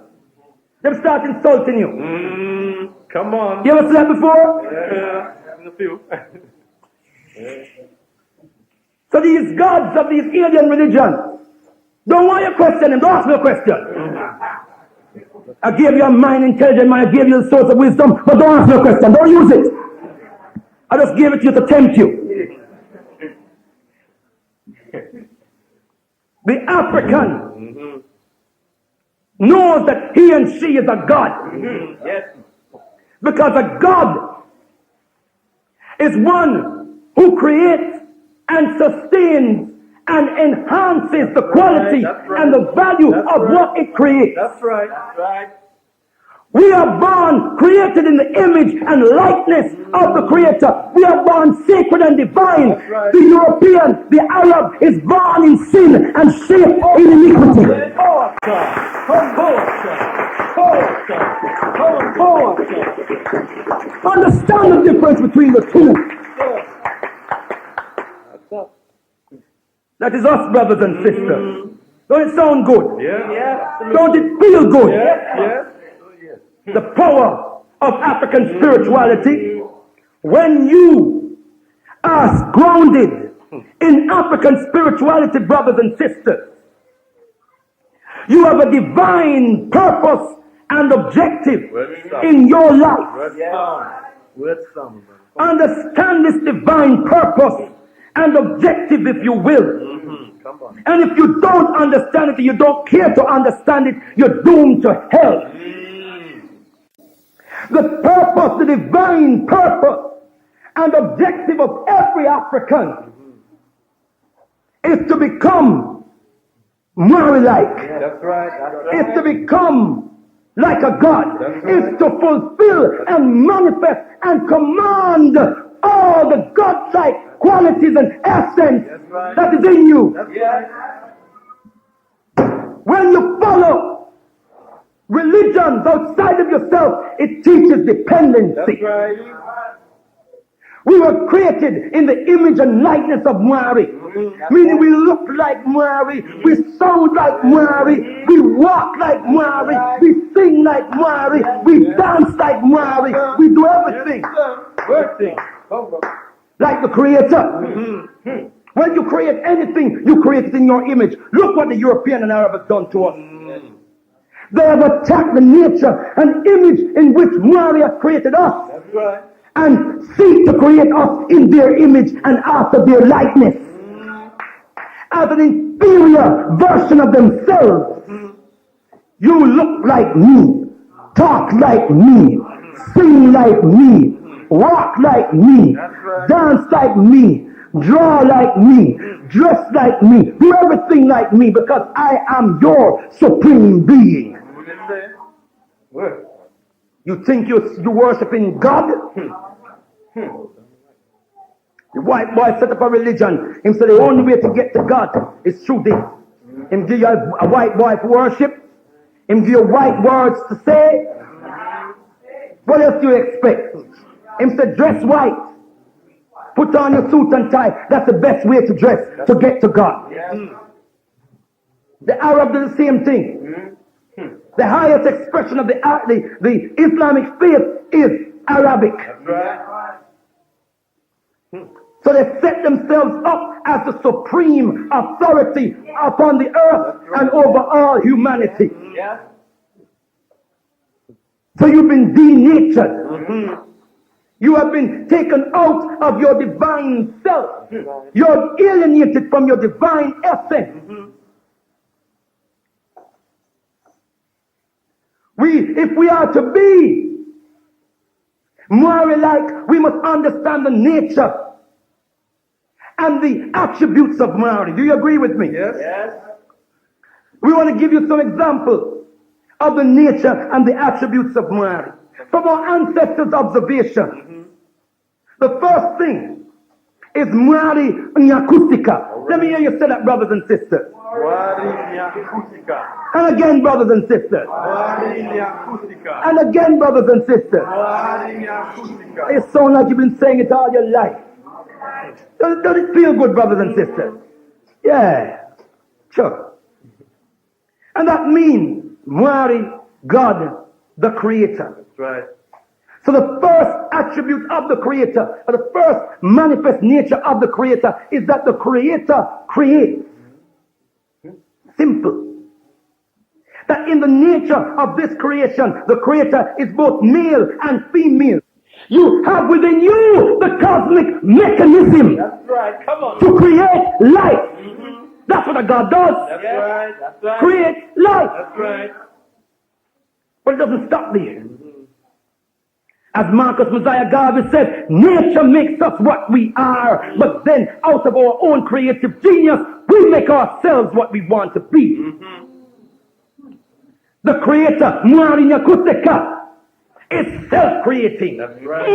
They start insulting you. Come on. You ever seen that before? Yeah, a few. So these gods of these alien religions, don't want you to question them. Don't ask me a question. I gave you a mind, intelligent mind. I gave you the source of wisdom, but don't ask me a question. Don't use it. I just gave it to you to tempt you. The African knows that he and she is a god. Yes. Because a god is one who creates and sustains and enhances the quality and the value of what it creates. That's right. That's right. We are born created in the image and likeness of the Creator. We are born sacred and divine. Right. The European, the Arab is born in sin and shaped in iniquity. Understand the difference between the two. That is us, brothers and sisters. Don't it sound good? Yeah. Don't it feel good? Yes. The power of African spirituality. When you are grounded in African spirituality, brothers and sisters, you have a divine purpose and objective in your life. Understand this divine purpose and objective, if you will. And if you don't understand it, you don't care to understand it, you're doomed to hell. The purpose, the divine purpose and objective of every African is to become Mary-like. That's right. Is to become like a God. Is to fulfill and manifest and command all the God-like qualities and essence that is in you. When you follow religions outside of yourself, it teaches dependency. That's right. We were created in the image and likeness of Mary. Meaning we look like Mary, we sound like Mary, we walk like Mary, we sing like Mary, we dance like Mary, we do everything like the Creator. When you create anything, you create it in your image. Look what the European and Arab have done to us. They have attacked the nature and image in which Mary has created us. That's right. And seek to create us in their image and after their likeness. As an inferior version of themselves. You look like me, talk like me, sing like me, walk like me, dance like me, draw like me, dress like me, do everything like me, because I am your supreme being. You think you're worshiping God? The white boy set up a religion. He said the only way to get to God is through this. Him give you a white boy to worship. Him give you white words to say. What else do you expect? Him said dress white. Put on your suit and tie. That's the best way to dress to get to God. The Arab do the same thing. The highest expression of the Islamic faith is Arabic. That's right. So they set themselves up as the supreme authority upon the earth and over all humanity. So you've been denatured. You have been taken out of your divine self. You're alienated from your divine essence. If we are to be Mary-like, we must understand the nature and the attributes of Mary. Do you agree with me? Yes. We want to give you some examples of the nature and the attributes of Mary. From our ancestors' observation, the first thing is Mary Nyakusika. Let me hear you say that, brothers and sisters. And again, brothers and sisters. And again, brothers and sisters. It sounds like you've been saying it all your life. Does it feel good, brothers and sisters? Yeah, sure. And that means Mary, God, the Creator. That's right. So the first attribute of the Creator, or the first manifest nature of the Creator, is that the Creator creates. Simple. That in the nature of this creation, the Creator is both male and female. You have within you the cosmic mechanism. That's right. Come on. To create life. That's what a God does. That's right. That's right. Create life. That's right. But it doesn't stop there. As Marcus Messiah Garvey said, nature makes us what we are, but then out of our own creative genius, we make ourselves what we want to be. The Creator, Mwari Nyakuteka, is self-creating. That's right.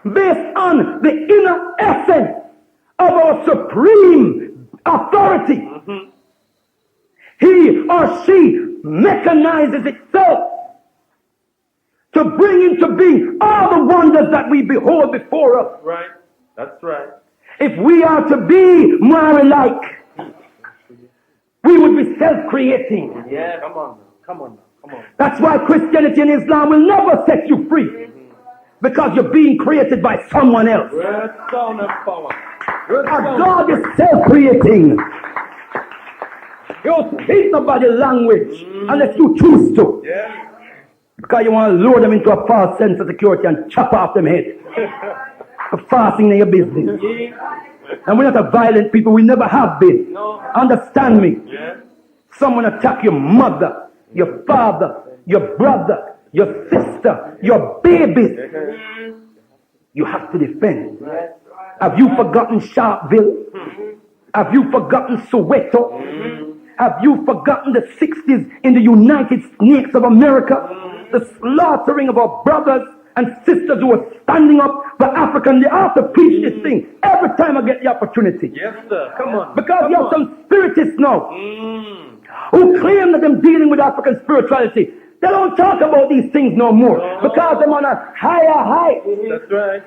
Based on the inner essence of our supreme authority. He or she mechanizes itself to bring into being all the wonders that we behold before us. Right. That's right. If we are to be Mary-like, we would be self-creating. Yeah, come on. Come on now. Come on. That's why Christianity and Islam will never set you free. Because you're being created by someone else. Red sound and power. Our God is self-creating. You don't speak nobody's language unless you choose to. Yeah. Because you want to lure them into a false sense of security and chop off them head. Fasting in your business. And we're not a violent people. We never have been. No. Understand me. Yeah. Someone attack your mother, your father, your brother, your sister, your babies. You have to defend. Have you forgotten Sharpeville? Have you forgotten Soweto? Have you forgotten the 60s in the United States of America? The slaughtering of our brothers and sisters who were standing up for Africa. And they have to preach this thing every time I get the opportunity. Yes, sir. Come on. Because you have some spiritists now who claim that they're dealing with African spirituality. They don't talk about these things no more because they're on a higher height. That's right.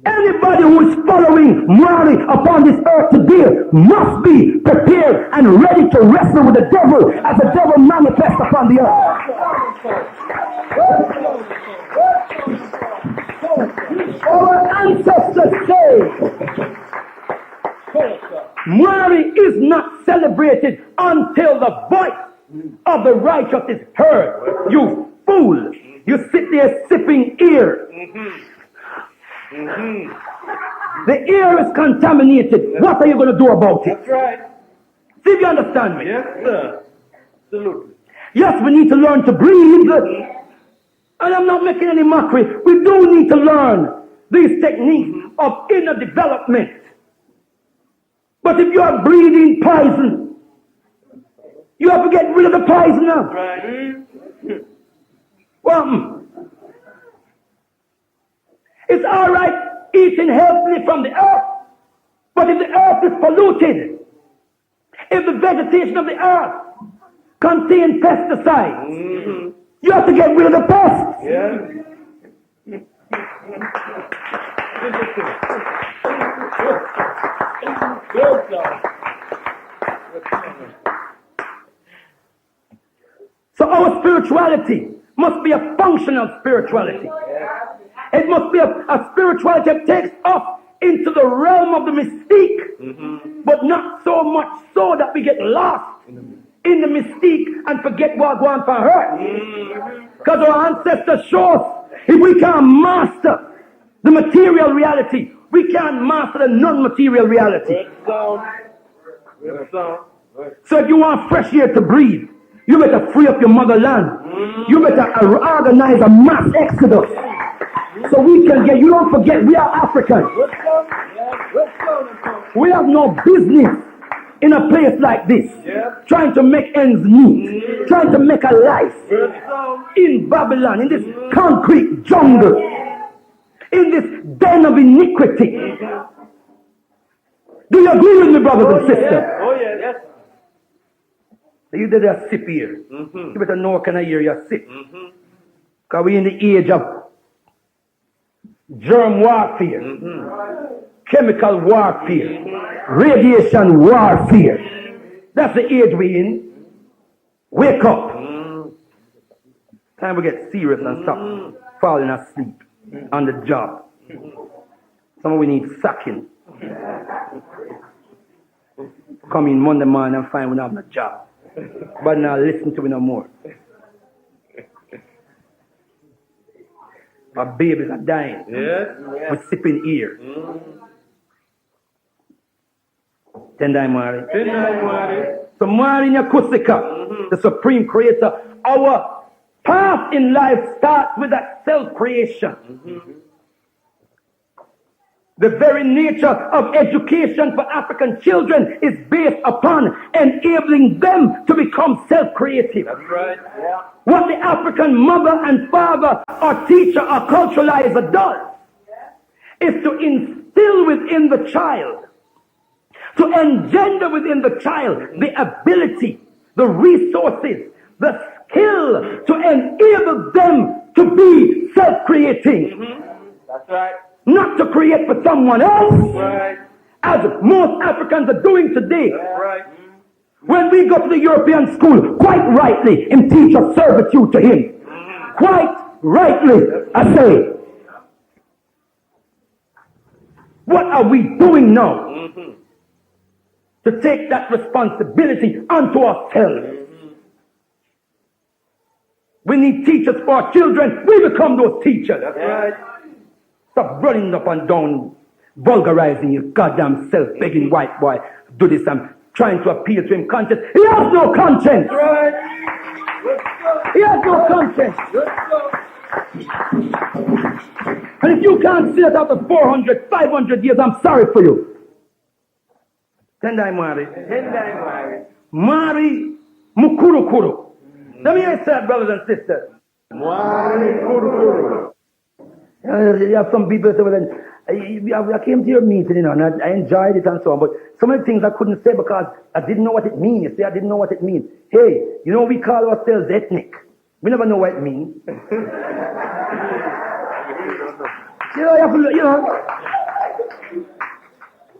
Anybody who is following morally upon this earth today must be prepared and ready to wrestle with the devil as the devil manifests upon the earth. Our ancestors say morality is not celebrated until the voice of the righteous is heard. You fool! You sit there sipping ear. The air is contaminated. What are you going to do about it? That's right. See if you understand me. Yes, sir. Absolutely. Yes, we need to learn to breathe. And I'm not making any mockery. We do need to learn these techniques of inner development. But if you are breathing poison, you have to get rid of the poison now. Right. Well, it's all right eating healthily from the earth, but if the earth is polluted, if the vegetation of the earth contains pesticides, you have to get rid of the pests. Yeah. So our spirituality must be a functional spirituality. It must be a spirituality that takes us into the realm of the mystique, but not so much so that we get lost in the mystique and forget what's going on for her. Because our ancestors show us if we can't master the material reality, we can't master the non-material reality. So if you want fresh air to breathe, you better free up your motherland. You better organize a mass exodus. So we can get, you don't forget, we are Africans. We have no business in a place like this, trying to make ends meet, trying to make a life in Babylon, in this concrete jungle, in this den of iniquity. Do you agree with me, brothers and sisters? Oh, yes. You did a sip here. You better know what kind of ear you sip. Because we're in the age of germ warfare, chemical warfare, radiation warfare. That's the age we're in. Wake up. Time we get serious and stop falling asleep on the job. Some of we need sacking. Come in Monday morning and find we don't have no job. But now listen to me no more. Our babies are dying. We're sipping ear. Tendai Mari. So Mari Nyakusika, the supreme creator, our path in life starts with that self-creation. The very nature of education for African children is based upon enabling them to become self-creative. That's right. Yeah. What the African mother and father or teacher or culturalizer does is to instill within the child, to engender within the child the ability, the resources, the skill to enable them to be self-creating. That's right. Not to create for someone else, Right. as most Africans are doing today. Right. When we go to the European school, quite rightly, him teach us servitude to him. Quite rightly, I say. What are we doing now? To take that responsibility onto ourselves. We need teachers for our children. We become those teachers. That's right. Stop running up and down, vulgarizing your goddamn self, begging white boy, do this and trying to appeal to him conscience. He has no conscience. Right. He has no conscience. And if you can't see it after 400, 500 years, I'm sorry for you. Tendai Mari. Mari Mukuru Kuru. Let me hear that, brothers and sisters. Mari Mukuru Kuru. You have some people say, well, then, I came to your meeting, you know, and I enjoyed it and so on, but some of the things I couldn't say because I didn't know what it means. You see, I didn't know what it means. Hey, you know, we call ourselves ethnic. We never know what it means. You know,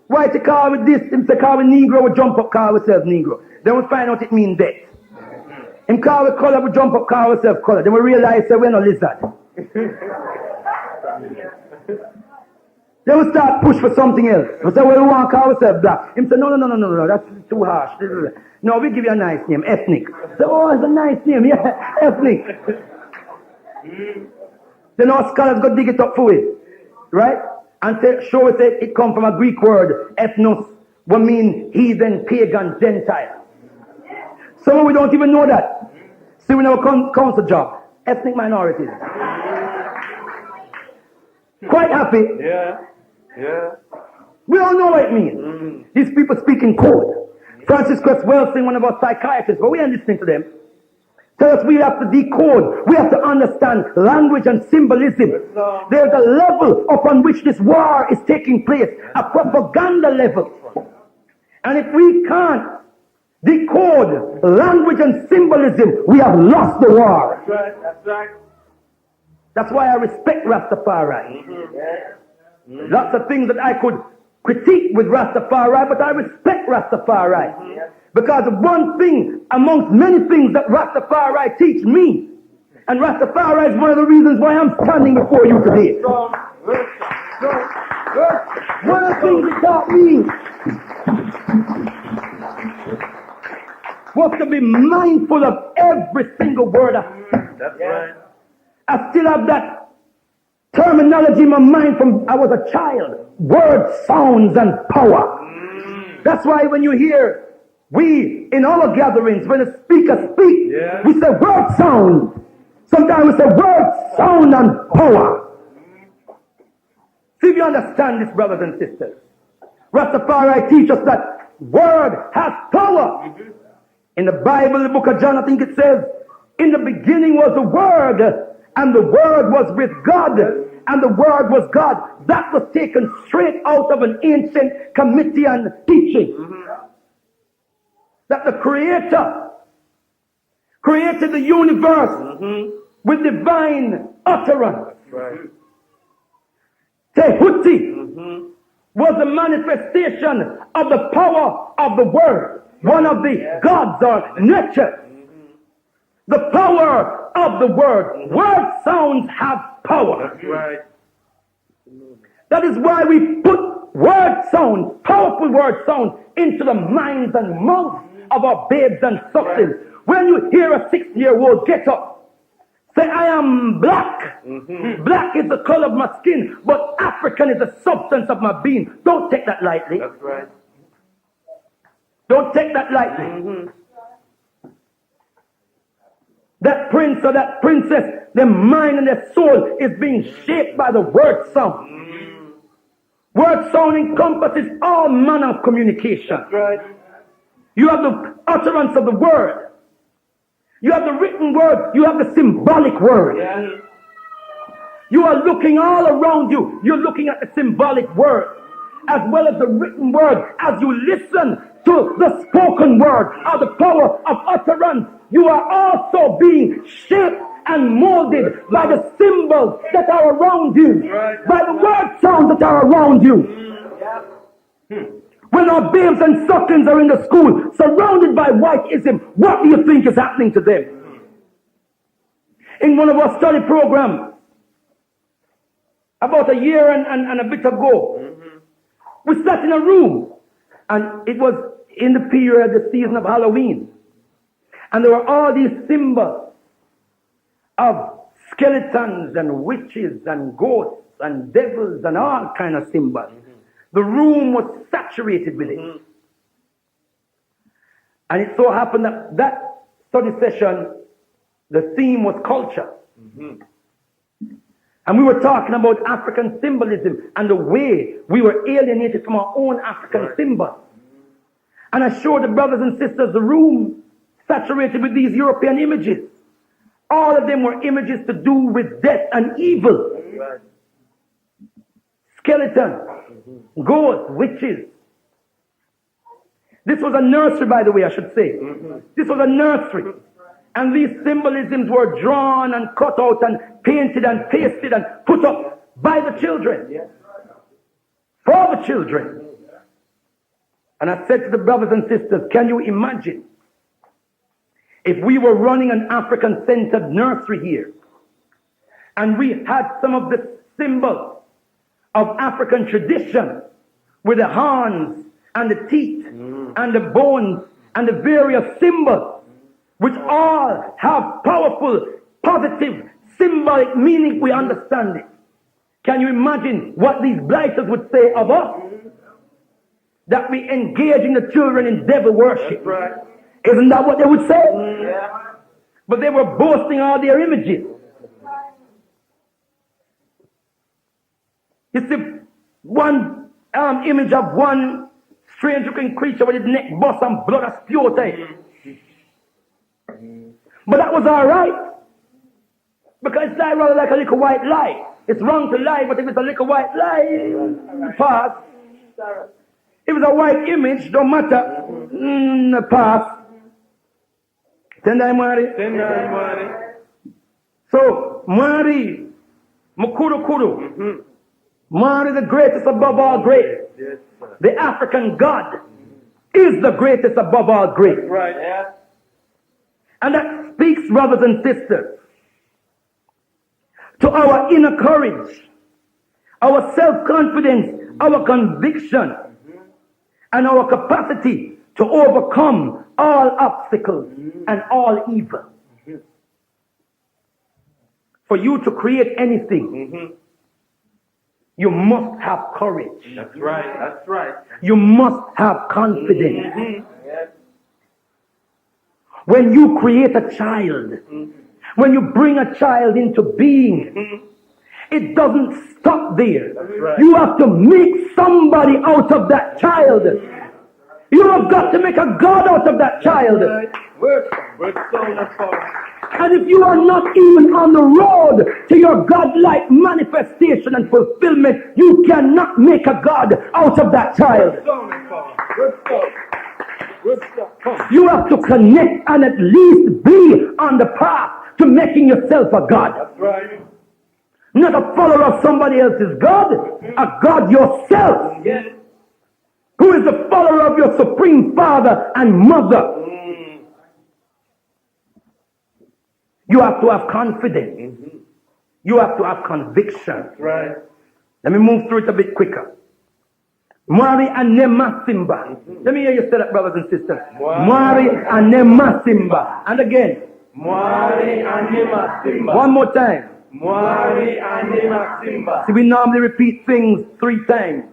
why to call with this? Him say call with Negro, we jump up, call ourselves Negro. Then we find out it means that. Him call with color, we jump up, call ourselves color. Then we realize that we're not lizard. Then we start push for something else. We say, well, we want to call ourselves black. Him say, no, that's too harsh. No, we give you a nice name, ethnic. So, oh, it's a nice name, yeah, ethnic. Then our scholars go dig it up for it, right? And show us that it comes from a Greek word, ethnos, what means heathen, pagan, Gentile. Some of we don't even know that. See, we never council job, ethnic minorities. Quite happy. Yeah. We all know what it means. These people speak in code. Francis Cresswell, one of our psychiatrists, but we ain't listening to them. Tell us we have to decode, we have to understand language and symbolism. There's a level upon which this war is taking place, a propaganda level. And if we can't decode language and symbolism, we have lost the war. That's right. That's why I respect Rastafari. Lots of things that I could critique with Rastafari, but I respect Rastafari. Because one thing amongst many things that Rastafari teach me, and Rastafari is one of the reasons why I'm standing before you today. One of the things it taught me was to be mindful of every single word. That's right. I still have that terminology in my mind from I was a child. Word, sounds, and power. That's why when you hear we, in our gatherings, when a speaker speaks, we say word sound. Sometimes we say word, sound, and power. See if you understand this, brothers and sisters. Rastafari teaches us that word has power. In the Bible, the book of John, I think it says, in the beginning was the Word, and the Word was with God, and the Word was God. That was taken straight out of an ancient Comitian teaching. That the Creator created the universe with divine utterance. Tehuti was the manifestation of the power of the Word, one of the gods or nature. The power of the Word. Word sounds have power. That's right. That is why we put word sounds, powerful word sounds, into the minds and mouths of our babes and sucklings. When you hear a 6-year-old get up, say, I am black. Black is the color of my skin, but African is the substance of my being. Don't take that lightly. That's right. Don't take that lightly. That prince or that princess, their mind and their soul is being shaped by the word sound. Word sound encompasses all manner of communication. That's right. You have the utterance of the word. You have the written word. You have the symbolic word. Yeah. You are looking all around you. You're looking at the symbolic word as well as the written word. As you listen to the spoken word or the power of utterance, you are also being shaped and molded by the symbols that are around you, by the word sounds that are around you. When our babes and sucklings are in the school, surrounded by whiteism, what do you think is happening to them? In one of our study programs, about a year and a bit ago, we sat in a room, and it was in the period, the season of Halloween. And there were all these symbols of skeletons and witches and ghosts and devils and all kind of symbols. The room was saturated with it. And it so happened that that study session, the theme was culture. And we were talking about African symbolism and the way we were alienated from our own African symbols. And I showed the brothers and sisters the room saturated with these European images. All of them were images to do with death and evil. Skeletons, ghosts, witches. This was a nursery, by the way, I should say. This was a nursery. And these symbolisms were drawn and cut out and painted and pasted and put up by the children. For the children. And I said to the brothers and sisters, can you imagine if we were running an African-centered nursery here and we had some of the symbols of African tradition with the horns and the teeth and the bones and the various symbols which all have powerful, positive, symbolic meaning, we understand it. Can you imagine what these blighters would say of us? That we engaging the children in devil worship. Right. Isn't that what they would say? Yeah. But they were boasting all their images. You see, one image of one strange looking creature with his neck bust and blood a spew out. But that was alright. Because it's rather like a little white lie. It's wrong to lie, but if it's a little white lie, pass. If it's a white image, don't matter. Pass. Tendai Mwari. So, Mwari, Mukuru Kuru. Mwari, the greatest above all great. The African God is the greatest above all great. Right. Yeah. And that speaks, brothers and sisters, to our inner courage, our self-confidence, our conviction, and our capacity to overcome all obstacles and all evil. For you to create anything, you must have courage. That's right. That's right. You must have confidence. When you create a child, when you bring a child into being, it doesn't stop there. Right. You have to make somebody out of that child. You have got to make a God out of that child. And if you are not even on the road to your God-like manifestation and fulfillment, you cannot make a God out of that child. You have to connect and at least be on the path to making yourself a God. That's right. Not a follower of somebody else's God, a God yourself. Yes. Who is the follower of your supreme father and mother. You have to have confidence. You have to have conviction. Right. Let me move through it a bit quicker. Mwari anema simba. Let me hear you say that, brothers and sisters. Mwari anema simba. And again. Mwari anema simba. One more time. Mwari anema simba. See, we normally repeat things 3 times,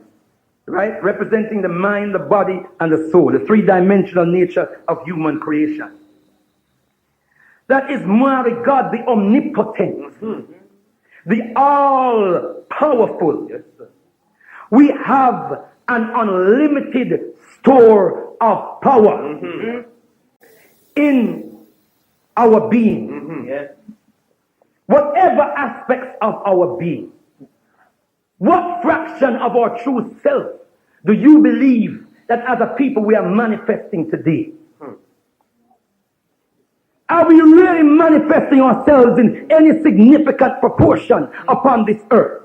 right? Representing the mind, the body, and the soul, the 3-dimensional nature of human creation. That is Mwari God, the omnipotent, the all-powerful. Yes, sir. We have an unlimited store of power in our being. Yes. Whatever aspects of our being, what fraction of our true self do you believe that as a people we are manifesting today? Are we really manifesting ourselves in any significant proportion upon this earth?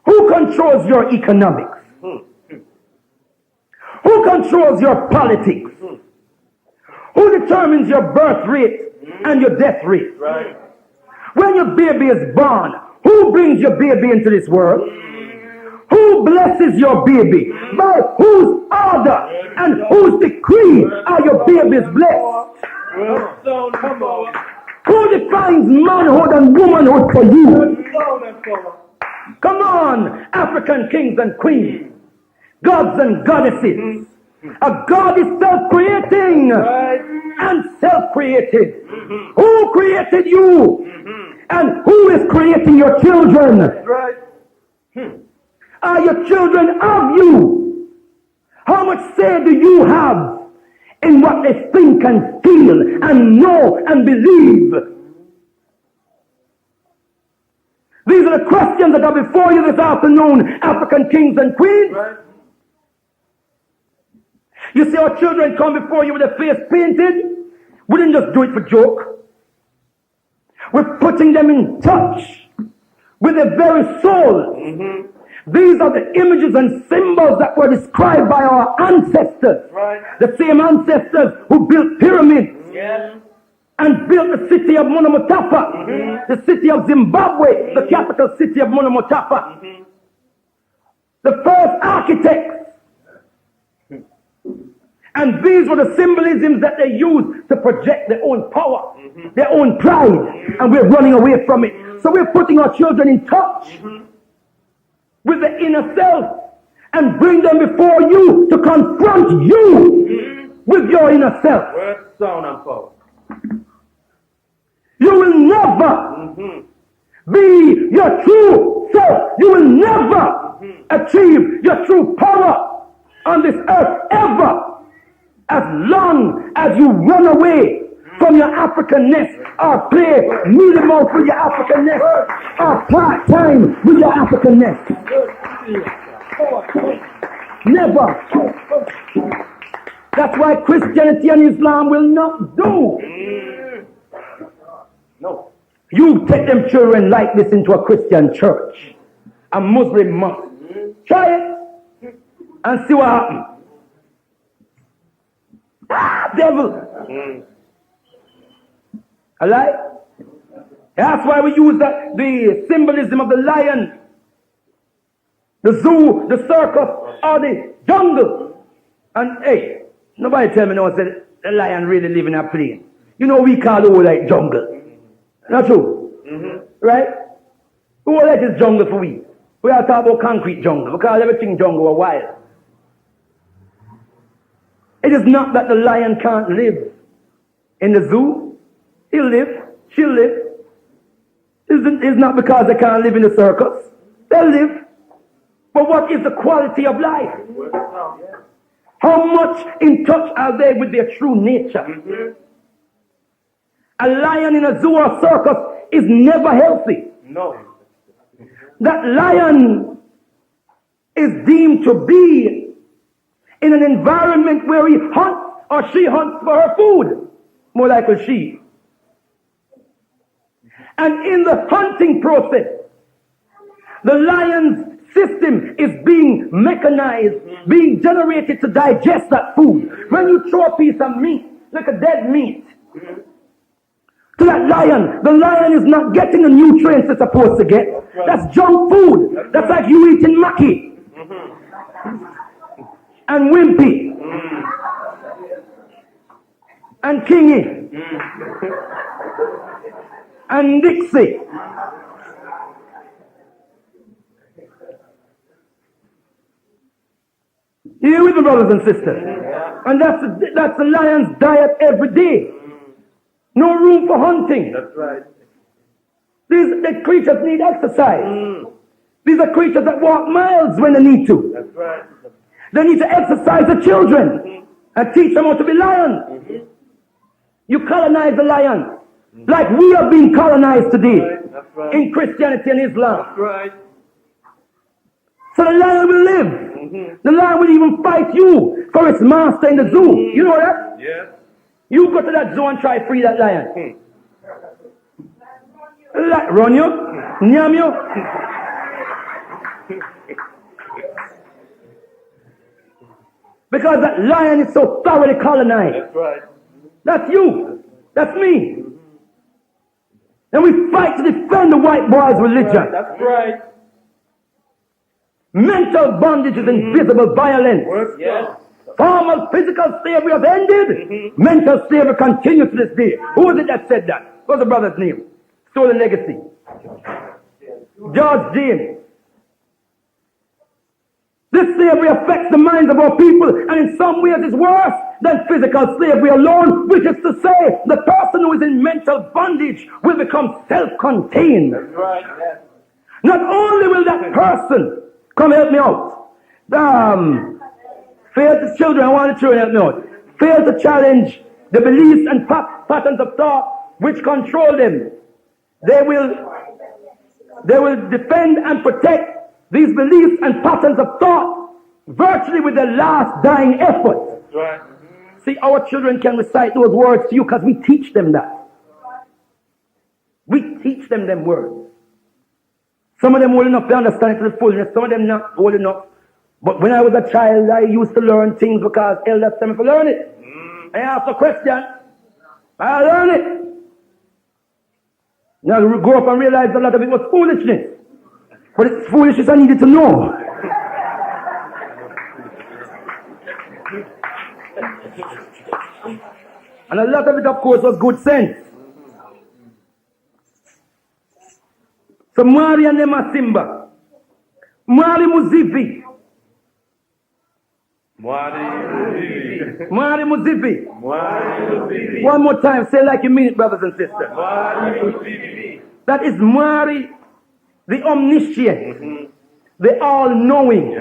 Who controls your economics? Who controls your politics? Who determines your birth rate and your death rate? Right. When your baby is born, who brings your baby into this world? Who blesses your baby? By whose order and whose decree are your babies blessed? Come on. Who defines manhood and womanhood for you? Come on, African kings and queens, gods and goddesses. A God is self-creating and self-created. Who created you? And who is creating your children? Are your children of you? How much say do you have in what they think and feel and know and believe? These are the questions that are before you this afternoon, African kings and queens. You see our children come before you with their face painted. We didn't just do it for joke. We're putting them in touch with their very soul. These are the images and symbols that were described by our ancestors. The same ancestors who built pyramids and built the city of Monomotapa, the city of Zimbabwe, the capital city of Monomotapa. The first architects. And these were the symbolisms that they used to project their own power, their own pride, and we're running away from it. So we're putting our children in touch with the inner self and bring them before you to confront you with your inner self. Sound and power. You will never be your true self. You will never achieve your true power on this earth ever, as long as you run away from your Africanness or play mealy mouth with your Africanness or part-time with your Africanness. Never. That's why Christianity and Islam will not do. No. You take them children like this into a Christian church, a Muslim mosque. Try it and see what happens. Devil. Alright? That's why we use the symbolism of the lion, the zoo, the circus, or the jungle. And hey, nobody tell me no that the lion really live in a plain. You know we call the whole like jungle. Not true? Right? The whole like is jungle for we. We are talking about concrete jungle. We call everything jungle or wild. It is not that the lion can't live in the zoo. He'll live. She'll live. It's not because they can't live in the circus. They'll live. But what is the quality of life? How much in touch are they with their true nature? A lion in a zoo or circus is never healthy. No. That lion is deemed to be in an environment where he hunts or she hunts for her food. More likely she. And in the hunting process, the lion's system is being mechanized, being generated to digest that food. When you throw a piece of meat, like a dead meat, to that lion, the lion is not getting the nutrients it's supposed to get. That's junk food. That's like you eating maki and wimpy and kingy and Dixie. You with me, brothers and sisters? And that's the lion's diet every day. No room for hunting. That's right. The creatures need exercise. These are creatures that walk miles when they need to. That's right. They need to exercise the children and teach them how to be lions. You colonize the lion like we are being colonized today in Christianity and Islam. That's right. So the lion will live. The lion will even fight you for its master in the zoo. You know that? Yes. You go to that zoo and try to free that lion. Run you, nyam you. Because that lion is so thoroughly colonized. That's right. That's you. That's me. And we fight to defend the white boy's religion. That's right. Mental bondage is invisible violence. Yes. Formal physical slavery has ended. Mental slavery continues to this day. Who was it that said that? What's the brother's name? Stolen Legacy. George James. This slavery affects the minds of our people, and in some ways is worse than physical slavery alone, which is to say, the person who is in mental bondage will become self-contained. That's right. Yes. Not only will that person, come help me out, fail to children, I want the children help me out, fail to challenge the beliefs and patterns of thought which control them, they will defend and protect these beliefs and patterns of thought virtually with their last dying effort. That's right. See, our children can recite those words to you because we teach them that. We teach them words. Some of them old enough to understand it to the fullness, some of them not old enough. But when I was a child, I used to learn things because elders tell me to learn it. I ask a question, I learn it. Now I grow up and realize a lot of it was foolishness. But it's foolishness I needed to know. And a lot of it, of course, was good sense. So Mwari and Simba. Mwari Muzivi. Mwari Muzivi. One more time, say like you mean it, brothers and sisters. That is Mwari, the omniscient, the all-knowing.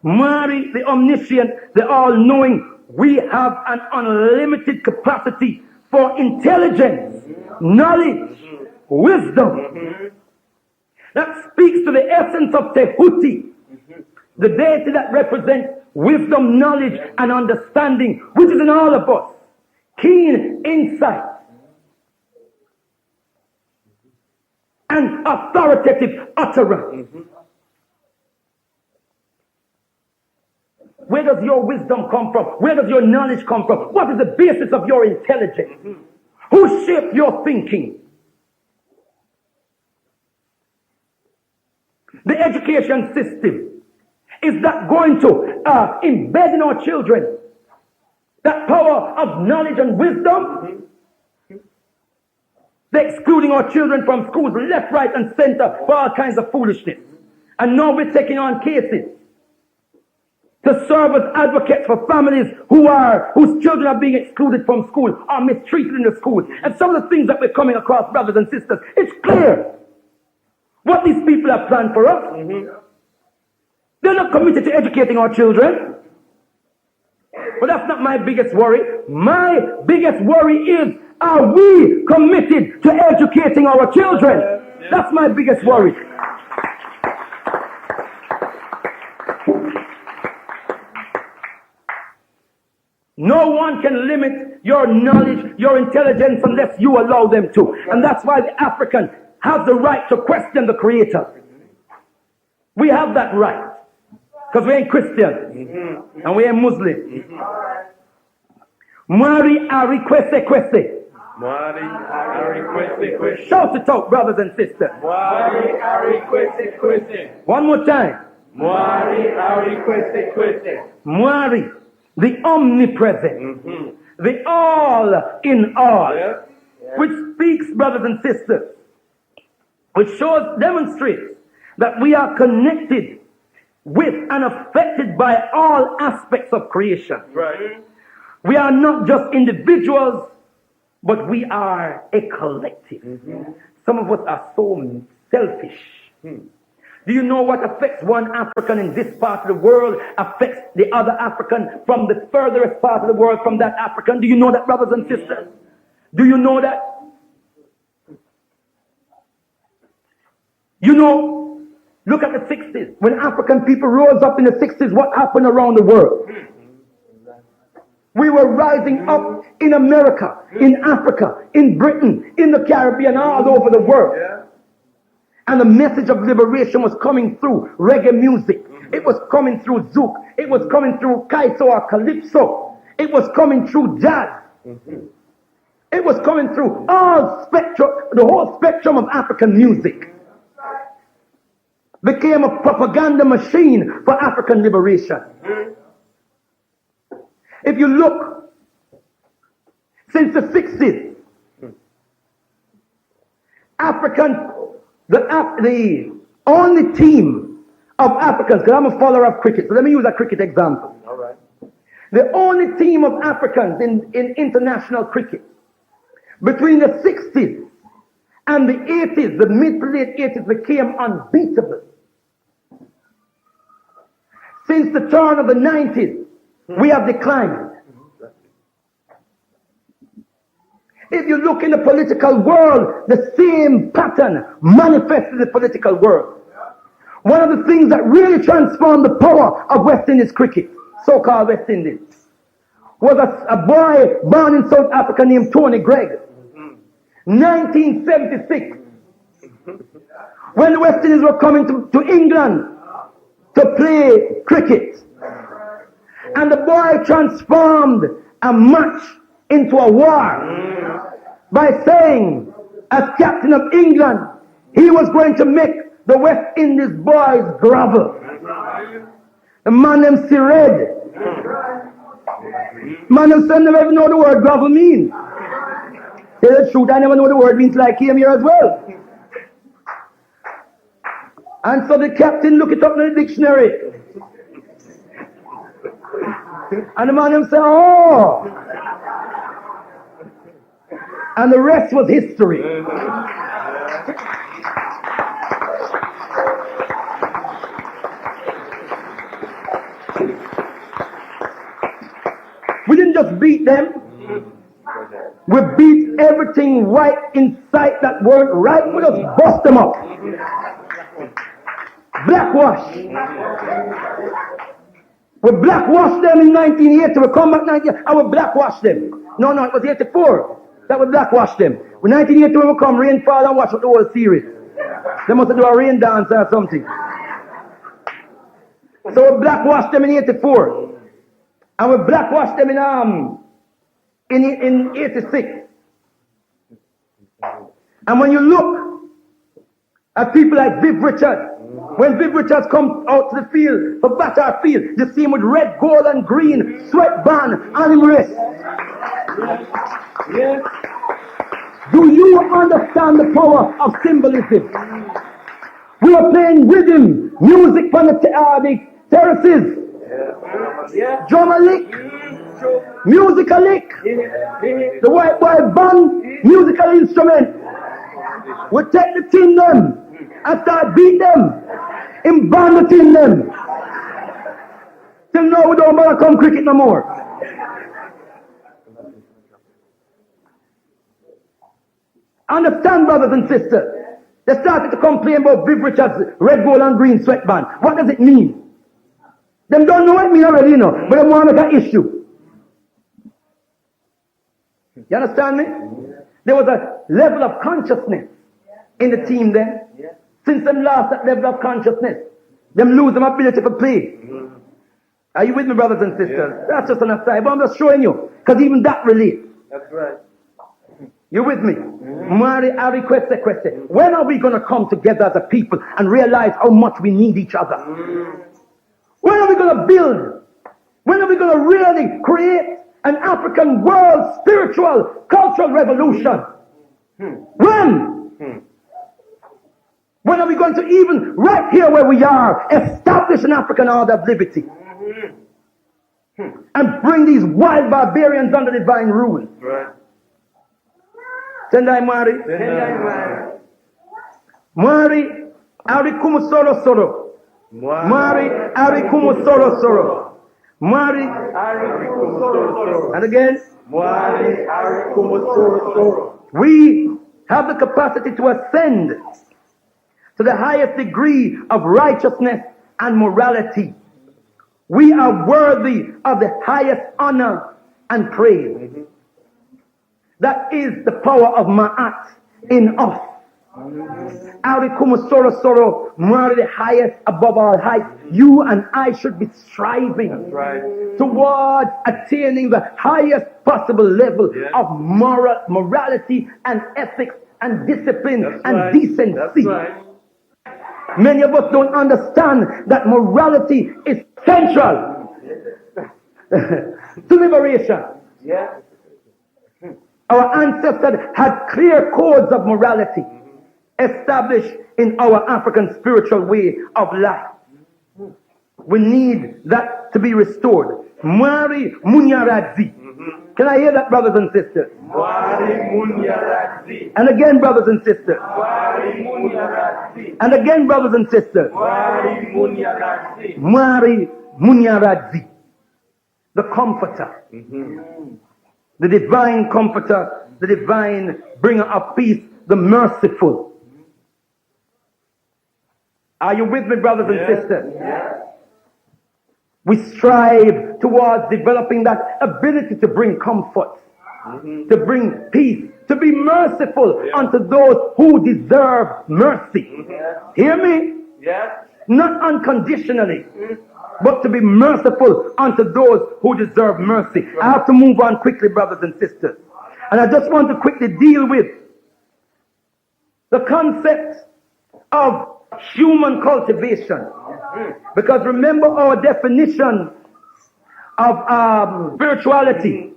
Mwari, the omniscient, the all-knowing. We have an unlimited capacity for intelligence, knowledge, wisdom. That speaks to the essence of Tehuti, the deity that represents wisdom, knowledge, and understanding, which is in all of us. Keen insight and authoritative utterance. Where does your wisdom come from? Where does your knowledge come from? What is the basis of your intelligence? Who shaped your thinking? The education system, is that going to embed in our children that power of knowledge and wisdom? They're excluding our children from schools left, right, and center for all kinds of foolishness. And now we're taking on cases to serve as advocates for families whose children are being excluded from school or mistreated in the schools. And some of the things that we're coming across, brothers and sisters, it's clear what these people have planned for us. They're not committed to educating our children. But that's not my biggest worry. My biggest worry is, are we committed to educating our children? That's my biggest worry. No one can limit your knowledge, your intelligence, unless you allow them to. And that's why the African has the right to question the Creator. We have that right. Because we ain't Christian. And we ain't Muslim. Mwari ari kwese kwese. Mwari ari kwese kwese. Shout it out, brothers and sisters. Mwari ari kwese kwese. One more time. Mwari ari kwese kwese. Mwari, the omnipresent, the all in all, which speaks, brothers and sisters, which demonstrates that we are connected with and affected by all aspects of creation. Right. We are not just individuals, but we are a collective. Some of us are so selfish. Do you know what affects one African in this part of the world affects the other African from the furthest part of the world from that African? Do you know that, brothers and sisters? Do you know that? You know, look at the 60s. When African people rose up in the 60s, what happened around the world? We were rising up in America, in Africa, in Britain, in the Caribbean, all over the world. And the message of liberation was coming through reggae music, It was coming through Zouk. It was coming through Kaito or Calypso. It was coming through jazz. It was coming through all spectrum, the whole spectrum of African music. Became a propaganda machine for African liberation. If you look, since the 60s, the only team of Africans, because I'm a follower of cricket, so let me use a cricket example. All right. The only team of Africans in international cricket between the 60s and the 80s, the mid to late 80s, became unbeatable. Since the turn of the 90s, we have declined. If you look in the political world, the same pattern manifests in the political world. One of the things that really transformed the power of West Indies cricket, so-called West Indies, was a boy born in South Africa named Tony Gregg. 1976, when the West Indies were coming to England to play cricket. And the boy transformed a match into a war by saying, as captain of England, he was going to make the West Indies boys grovel. The man them see red. Man them say never even know the word grovel means. Tell the truth, I never know the word means like him here as well. And so the captain looked it up in the dictionary. And the man them say, oh. And the rest was history. We didn't just beat them. We beat everything right in sight that weren't right. We just bust them up. Blackwash. We blackwashed them in 1980. We come back 1980 and we blackwashed them. No, it was 84 that we blackwashed them. In 1980 when we come, rainfall and watch the whole series. They must do a rain dance or something. So we blackwashed them in 84. And we blackwashed them in 86. And when you look at people like Viv Richards, when Viv Richards come out to the field, for batter field, you see him with red, gold and green, sweatband on his wrist. Yes. Do you understand the power of symbolism? We are playing rhythm, music from the terraces. Yeah. Drum a lick, music a lick. The white boy band, musical instrument. We take the tin them and start beat them. In band the tin them. Till now we don't bother come cricket no more. Understand, brothers and sisters. They started to complain about Viv Richards' red, gold and green sweatband. What does it mean? Them don't know what it means already, you know, but they want to make an issue. You understand me? There was a level of consciousness in the team then. Since them lost that level of consciousness, them lose their ability to play. Are you with me, brothers and sisters? That's just an aside, but I'm just showing you, because even that relates. That's right. You with me? Mari, I request a question. When are we going to come together as a people and realize how much we need each other? When are we going to build? When are we going to really create an African world spiritual, cultural revolution? When? When are we going to even, right here where we are, establish an African order of liberty? And bring these wild barbarians under divine rule? Right. Tendai Mari. Mari, Arikumu Soro Soro. Mari, Arikumu Soro Soro. Mari, Arikumu Soro Soro. And again. Mari, Arikumu Soro Soro. We have the capacity to ascend to the highest degree of righteousness and morality. We are worthy of the highest honor and praise. That is the power of Ma'at in us. Soro, more the highest above all heights. You and I should be striving towards attaining the highest possible level of morality and ethics and discipline and decency. Many of us don't understand that morality is central to liberation. Our ancestors had clear codes of morality established in our African spiritual way of life. We need that to be restored. Mwari Munyaradzi. Can I hear that, brothers and sisters? Mwari Munyaradzi. And again, brothers and sisters. Mwari Munyaradzi. And again, brothers and sisters. Mwari Munyaradzi. Mwari Munyaradzi. The comforter. The divine comforter. The divine bringer of peace. The merciful. Are you with me, brothers and sisters? We strive towards developing that ability to bring comfort, to bring peace, to be merciful unto those who deserve mercy. Hear me? Not unconditionally, but to be merciful unto those who deserve mercy. I have to move on quickly, brothers and sisters. And I just want to quickly deal with the concept of human cultivation. Because remember our definition of spirituality,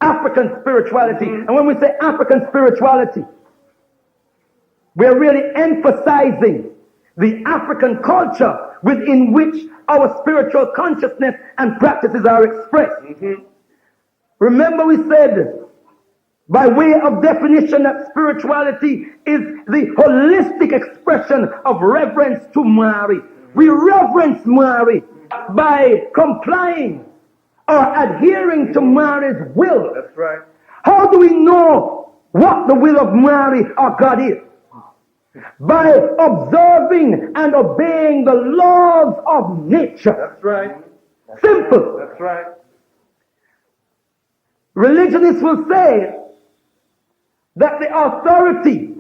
African spirituality. And when we say African spirituality, we're really emphasizing the African culture within which our spiritual consciousness and practices are expressed. Remember we said, by way of definition, that spirituality is the holistic expression of reverence to Mary. We reverence Mary by complying or adhering to Mary's will. That's right. How do we know what the will of Mary or God is? By observing and obeying the laws of nature. That's right. Simple. That's right. Religionists will say that the authority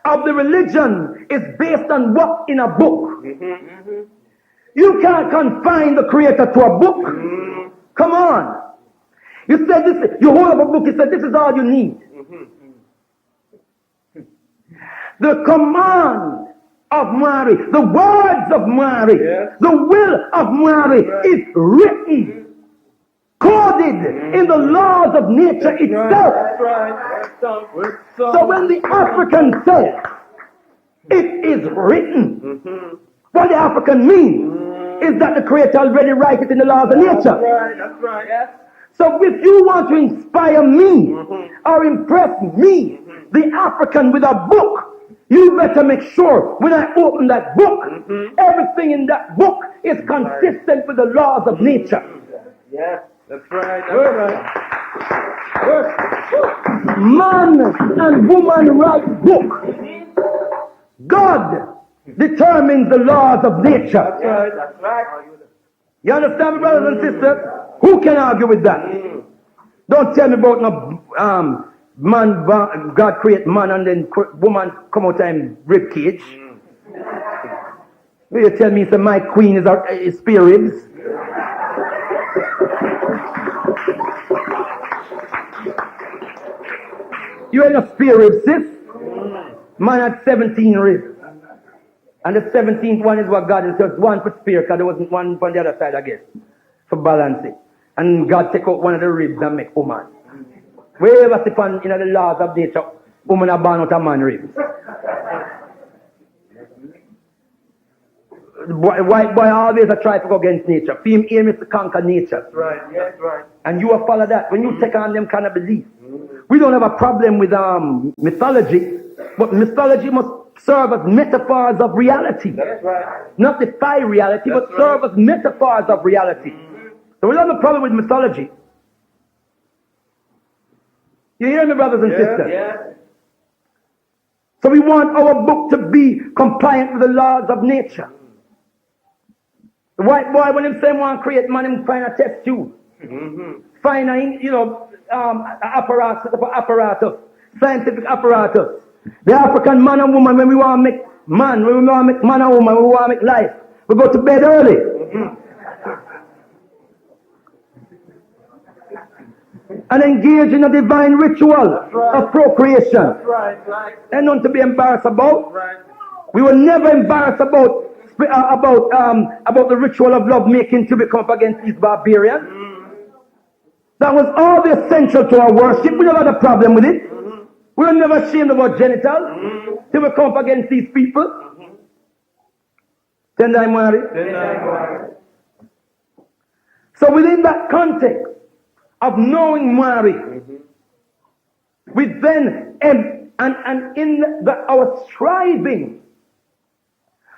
of the religion is based on what in a book. You can't confine the creator to a book. Come on. You said this, you hold up a book, you said this is all you need. The command of Mary, the words of Mary, the will of Mary is written, coded in the laws of nature itself. That's right. So when the African says, it is written, what the African means is that the Creator already writes it in the laws of nature. That's right. Yes. So if you want to inspire me or impress me, the African, with a book, you better make sure when I open that book, everything in that book is consistent with the laws of nature. Yes. That's right. That's right. Man and woman write book. God determines the laws of nature. That's right. That's right. You understand me, brothers and sisters? Who can argue with that? Don't tell me about no man. God create man and then woman come out and rib cage. Will you tell me that my queen is spare ribs? You ain't a spare rib, sis. Man had 17 ribs. And the 17th one is what God is. Just one for spare, because there wasn't one on the other side, I guess, for balancing. And God take out one of the ribs and make woman. Wherever see in the laws of nature, woman are born out of man ribs. White boy always a try to go against nature. Film aim is to conquer nature. That's right. Yes, right. And you will follow that. When you take on them kind of beliefs. We don't have a problem with mythology, but mythology must serve as metaphors of reality. That's right. Not defy reality, but serve as metaphors of reality. So we don't have a problem with mythology. You hear me, brothers and sisters? Yeah. So we want our book to be compliant with the laws of nature. The white boy, when him say want to create man, him find a test tube. Find a, apparatus, scientific apparatus. The African man and woman, when we want to make man, when we want to make man and woman, we want to make life, we go to bed early. And engage in a divine ritual of procreation. And none to be embarrassed about. We were never embarrassed about the ritual of love making to become up against these barbarians. That was always essential to our worship. We never had a problem with it. We were never ashamed of our genitals till we come up against these people. Tendai Mwari. So within that context of knowing Mwari, we then and in our striving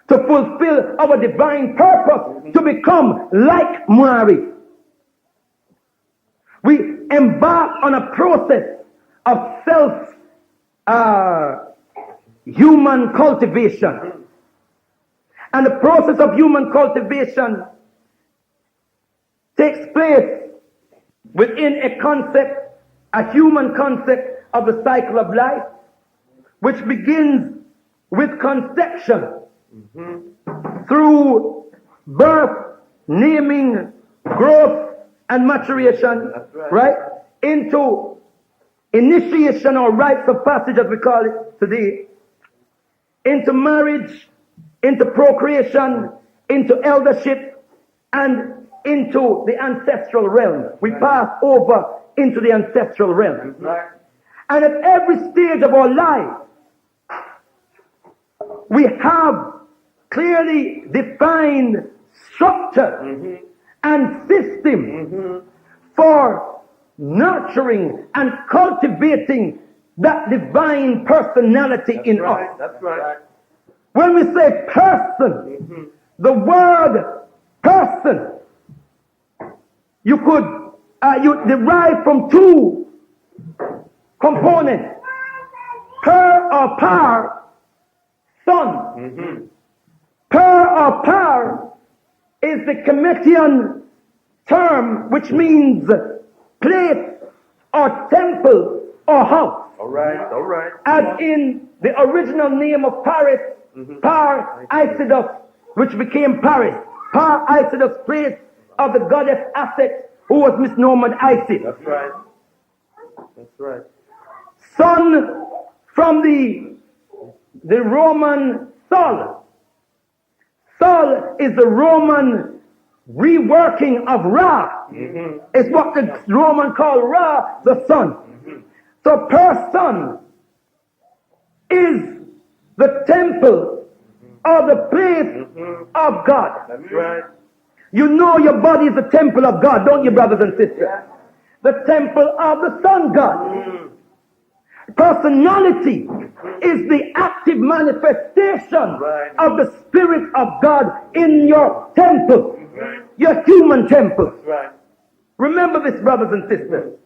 to fulfill our divine purpose to become like Mwari, we embark on a process of human cultivation. And the process of human cultivation takes place within a human concept of the cycle of life, which begins with conception, through birth, naming, growth, and maturation, right? Into initiation or rites of passage, as we call it today, into marriage, into procreation, into eldership, and into the ancestral realm. We pass over into the ancestral realm. And at every stage of our life, we have clearly defined structure and system for nurturing and cultivating that divine personality in us. That's right. When we say person, the word person, you derive from two components. Per or par, son. Per or par is the Kemetic term which means place or temple or house. All right. As in the original name of Paris, Par Isidus, which became Paris. Par Isidus, place of the goddess Aset, who was misnomed Isis. That's right. Son from the Roman Sol. Sol is the Roman reworking of Ra. It's what the Roman called Ra, the sun. So person is the temple or the place of God. That's right. You know your body is the temple of God, don't you, brothers and sisters? The temple of the Son God. Personality is the active manifestation of the Spirit of God in your temple, your human temple. Remember this, brothers and sisters.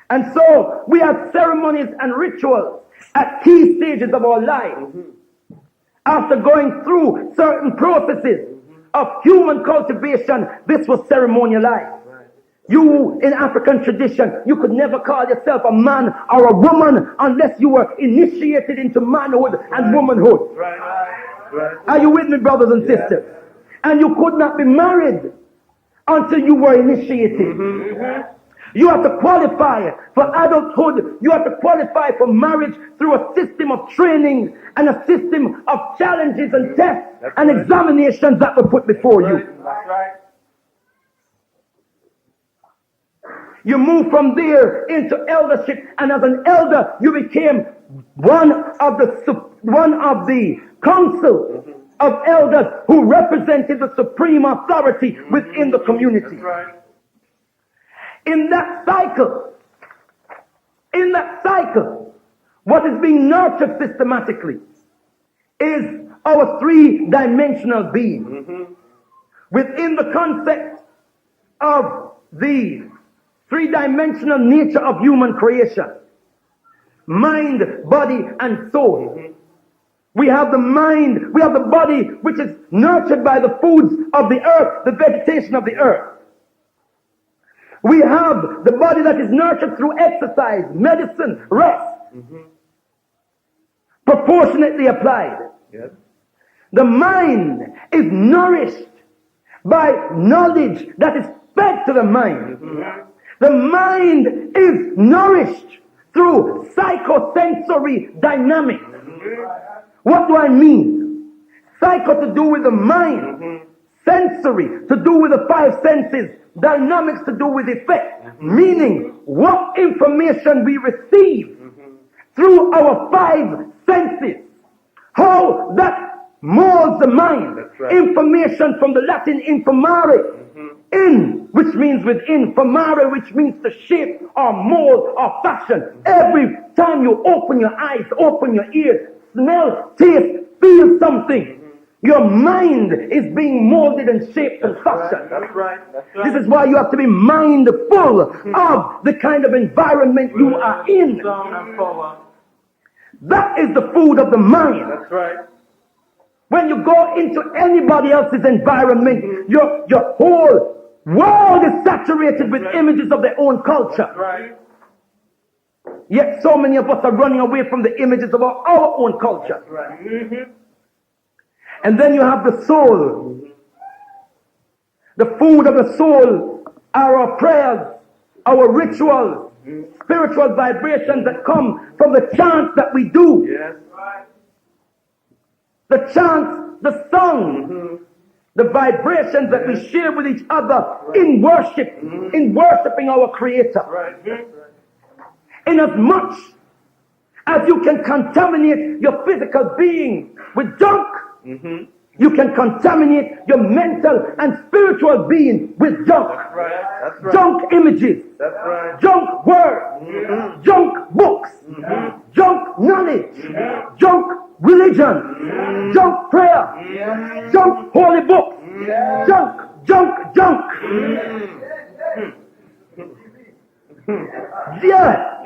And so we have ceremonies and rituals at key stages of our life. After going through certain processes of human cultivation, this was ceremonialized. You, in African tradition, you could never call yourself a man or a woman unless you were initiated into manhood and womanhood. Are you with me, brothers and sisters? And you could not be married until you were initiated. You have to qualify for adulthood. You have to qualify for marriage through a system of training and a system of challenges and tests and examinations that were put before you. You move from there into eldership, and as an elder, you became one of the council of elders who represented the supreme authority within the community. In that cycle, what is being nurtured systematically is our three-dimensional being. Within the concept of the three-dimensional nature of human creation, mind, body, and soul. We have the mind, we have the body, which is nurtured by the foods of the earth, the vegetation of the earth. We have the body that is nurtured through exercise, medicine, rest. proportionately applied. Yes. The mind is nourished by knowledge that is fed to the mind. The mind is nourished through psychosensory dynamics. What do I mean? Psycho to do with the mind, sensory to do with the five senses, dynamics to do with effect, meaning what information we receive through our five senses, how that molds the mind. Right. Information from the Latin informare, in, which means within, formare, which means to shape or mold or fashion. Every time you open your eyes, open your ears, smell, taste, feel something, your mind is being molded and shaped and fashioned. That's right. That's right. This is why you have to be mindful of the kind of environment you are in. That is the food of the mind. That's right. When you go into anybody else's environment, your whole world is saturated with images of their own culture. That's right. Yet so many of us are running away from the images of our own culture. That's right. And then you have the soul. The food of the soul are our prayers, our rituals, spiritual vibrations that come from the chants that we do. Yes. The chants, the song, the vibrations that we share with each other in worship, in worshiping our Creator. Right. In as much as you can contaminate your physical being with junk, you can contaminate your mental and spiritual being with junk. That's right. That's right. Junk images, That's right. junk words, junk books, junk knowledge, junk religion, junk prayer, junk holy books, junk. Yeah.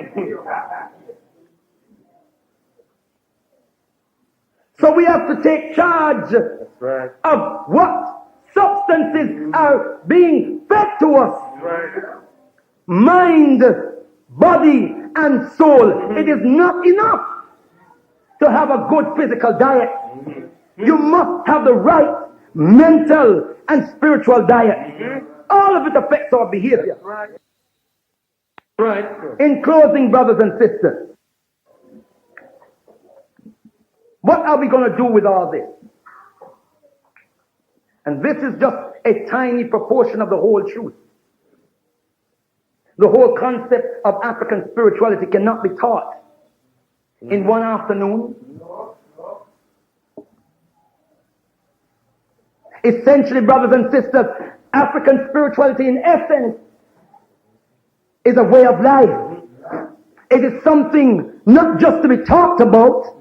So we have to take charge That's right. of what substances are being fed to us. That's right. Mind, body, and soul. It is not enough to have a good physical diet. You must have the right mental and spiritual diet. All of it affects our behavior. Right. Right. In closing, brothers and sisters, what are we going to do with all this? And this is just a tiny proportion of the whole truth. The whole concept of African spirituality cannot be taught in one afternoon. Essentially, brothers and sisters, African spirituality in essence is a way of life. It is something not just to be talked about,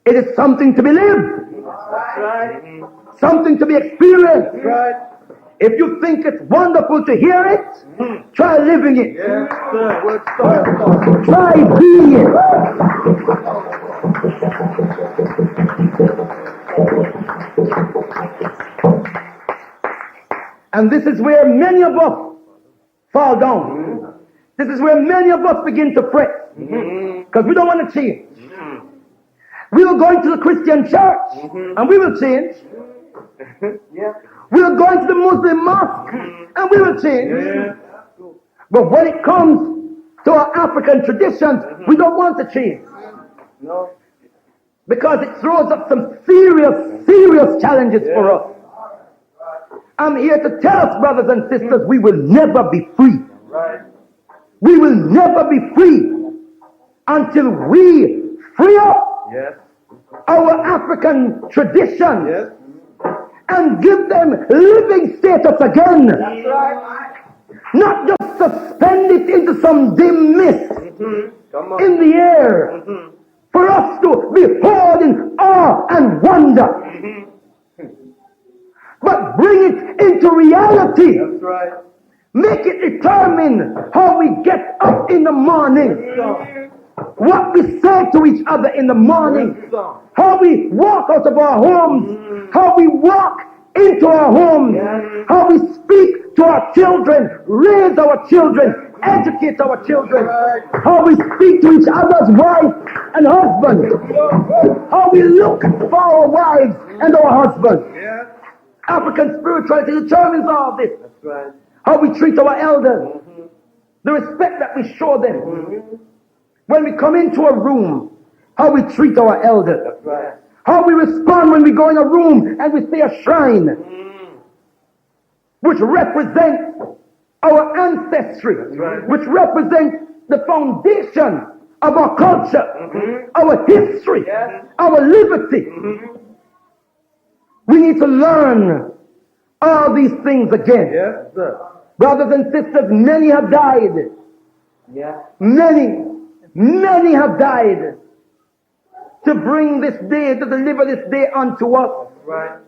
it is something to be lived. That's right. Something to be experienced. That's right. If you think it's wonderful to hear it, try living it. Yes, sir. Word start. Try being it. And this is where many of us fall down. This is where many of us begin to fret. Because we don't want to change. We will go into the Christian church and we will change. We will go into the Muslim mosque and we will change. But when it comes to our African traditions, we don't want to change. No. Because it throws up some serious challenges for us. I'm here to tell us, brothers and sisters, we will never be free. Right. We will never be free until we free up Yes. our African traditions Yes. and give them living status again. That's right. Not just suspend it into some dim mist Come on. in the air for us to behold in awe and wonder. But bring it into reality. That's right. Make it determine how we get up in the morning. What we say to each other in the morning. How we walk out of our homes. How we walk into our homes. How we speak to our children. Raise our children. Educate our children. How we speak to each other's wife and husbands. How we look for our wives and our husbands. Yeah. African spirituality determines all this. That's right. How we treat our elders. The respect that we show them. When we come into a room, how we treat our elders. That's right. How we respond when we go in a room and we see a shrine, which represents our ancestry, right. which represents the foundation of our culture, our history, our liberty. We need to learn all these things again. Yes, sir. Brothers and sisters, many have died. Yeah. Many have died to bring this day, to deliver this day unto us. Right.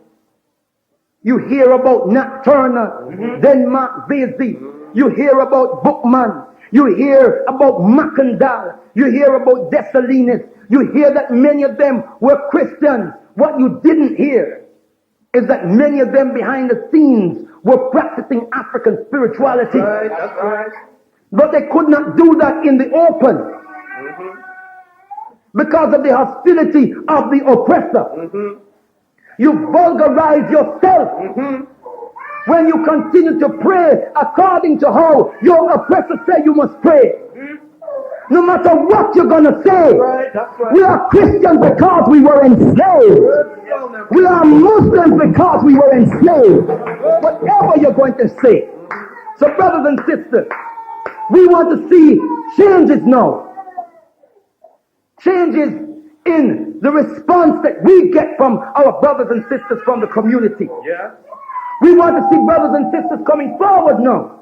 You hear about Nat Turner, Denmark Vesey. You hear about Bookman. You hear about Mackendal. You hear about Dessalines. You hear that many of them were Christians. What you didn't hear is that many of them behind the scenes were practicing African spirituality. Right. That's right. But they could not do that in the open because of the hostility of the oppressor. You vulgarize yourself when you continue to pray according to how your oppressor said you must pray. No matter what you're going to say, Right. That's right. we are Christians because we were enslaved. We are Muslims because we were enslaved. Whatever you're going to say. So brothers and sisters, we want to see changes now. Changes in the response that we get from our brothers and sisters from the community. Yeah. We want to see brothers and sisters coming forward now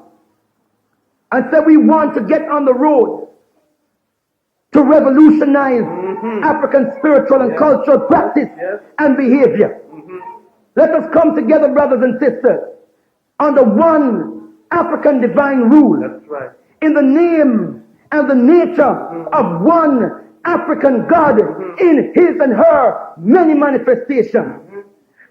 and say we want to get on the road to revolutionize African spiritual and cultural practice and behavior. Let us come together, brothers and sisters, under one African divine rule. That's right. In the name and the nature of one African God in his and her many manifestations.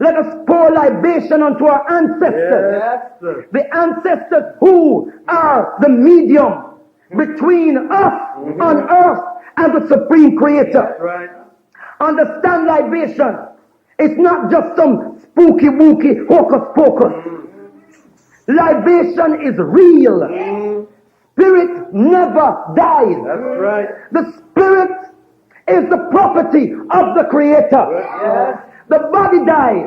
Let us pour libation unto our ancestors. Yes, sir. The ancestors who are the medium between us on earth and the Supreme Creator. That's right. Understand libation. It's not just some spooky wooky hocus pocus. Libation is real. Spirit never dies. That's right. The spirit is the property of the Creator. Yes. The body dies.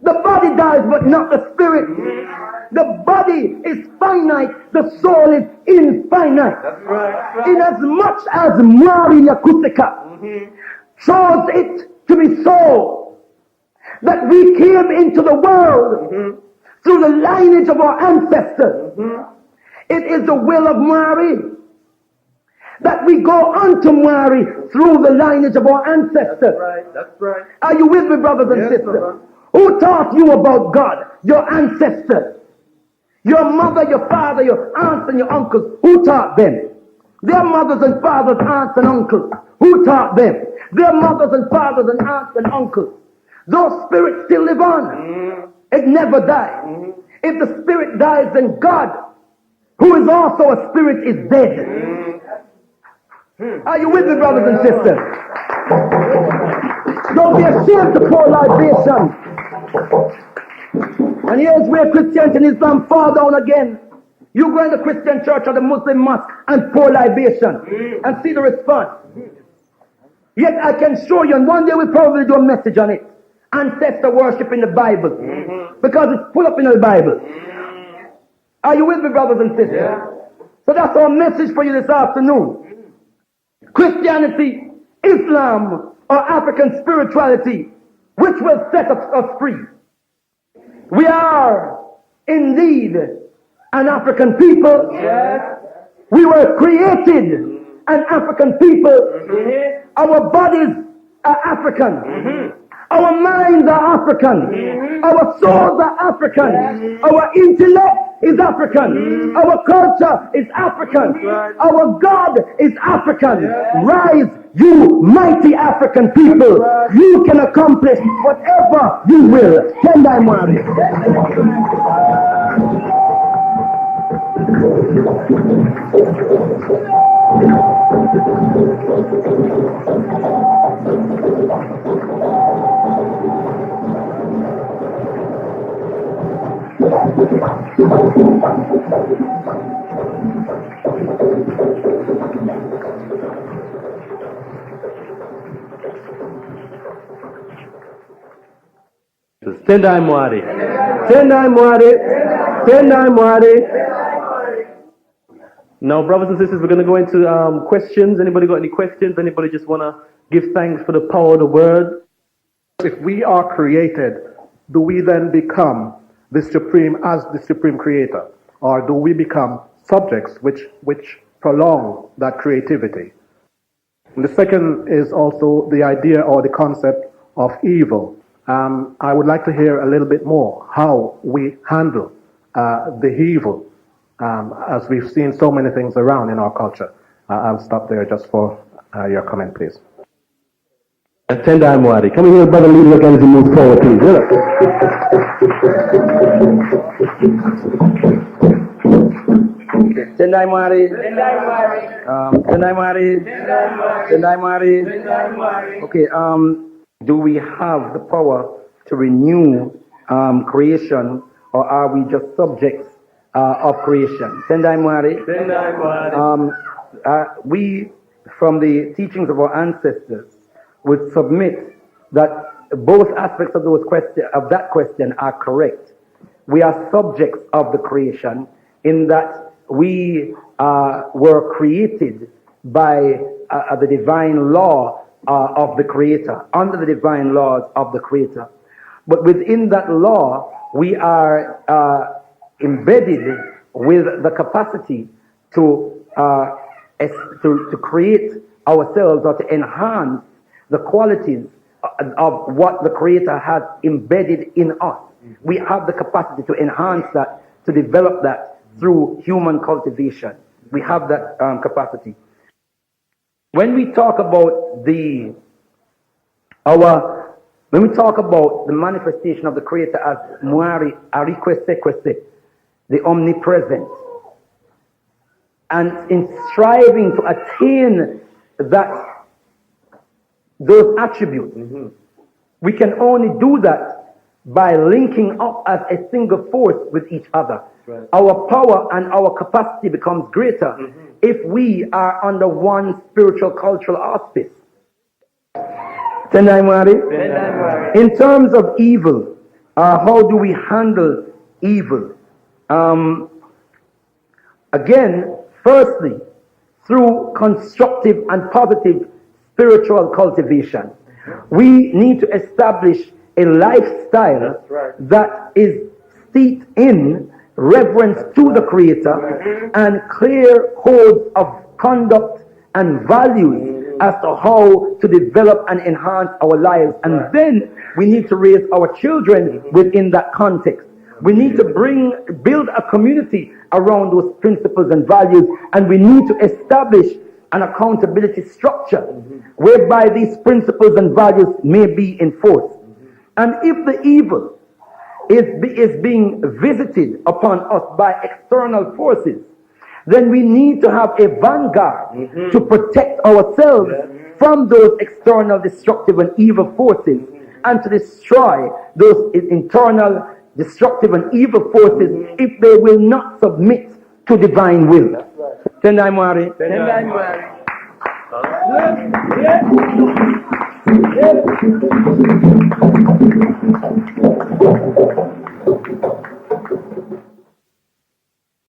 The body dies, but not the spirit. The body is finite. The soul is infinite. That's right. In as much as Mari Yakutika chose it to be so that we came into the world through the lineage of our ancestors. It is the will of Mari that we go unto Mari through the lineage of our ancestors. Right. That's right. Are you with me, brothers and Yes, sisters? brother. Who taught you about God? Your ancestors. Your mother, your father, your aunts and your uncles. Who taught them? Their mothers and fathers, aunts and uncles. Who taught them? Their mothers and fathers and aunts and uncles. Those spirits still live on. It never dies. If the spirit dies, then God, who is also a spirit, is dead. Are you with me, brothers and sisters? Don't be ashamed to pour libation. And here's where Christianity and Islam fall down again. You go in the Christian church or the Muslim mosque and pour libation and see the response. Yet I can show you, and one day we'll probably do a message on it. Ancestor worship in the Bible. Because it's full up in the Bible. Are you with me, brothers and sisters? Yeah. So that's our message for you this afternoon. Christianity, Islam, or African spirituality, which will set us free. We are indeed an African people. Yes. We were created an African people. Our bodies are African. Our minds are African. Our souls are African. Our intellect is African. Our culture is African. Our God is African. Rise, you mighty African people. You can accomplish whatever you will. Tendai Mwari. Tendai Mwari. Tendai Mwari. Tendai Mwari. Now, brothers and sisters, we're going to go into questions. Anybody got any questions? Anybody just want to give thanks for the power of the word? If we are created, do we then become the supreme creator? Or do we become subjects which prolong that creativity? And the second is also the idea or the concept of evil. I would like to hear a little bit more how we handle the evil, as we've seen so many things around in our culture. I'll stop there just for your comment, please. Tendai Mwari. Come here, brother leader, again as we move forward, please. Tendai Mwari. Tendai Mwari. Tendai Mwari. Okay, do we have the power to renew creation, or are we just subjects of creation? Tendai Mwari. We, from the teachings of our ancestors, would submit that both aspects of that question are correct. We are subjects of the creation in that we were created by the divine law of the Creator, under the divine laws of the Creator. But within that law, we are embedded with the capacity to create ourselves or to enhance the qualities of what the Creator has embedded in us. We have the capacity to enhance that, to develop that through human cultivation. We have that capacity. When we talk about the manifestation of the Creator as Mwari Arikwese, the omnipresent, and in striving to attain those attributes, we can only do that by linking up as a single force with each other. Right. Our power and our capacity becomes greater if we are under one spiritual cultural auspice. Tendai Mwari. In terms of evil, how do we handle evil? Again, firstly, through constructive and positive spiritual cultivation. We need to establish a lifestyle that is steeped in reverence to the Creator and clear codes of conduct and values as to how to develop and enhance our lives. And then we need to raise our children within that context. We need to build a community around those principles and values, and we need to establish an accountability structure whereby these principles and values may be enforced. And if the evil is being visited upon us by external forces, then we need to have a vanguard to protect ourselves from those external destructive and evil forces and to destroy those internal destructive and evil forces if they will not submit to divine will. Tendai Mwari. Tendai Mwari.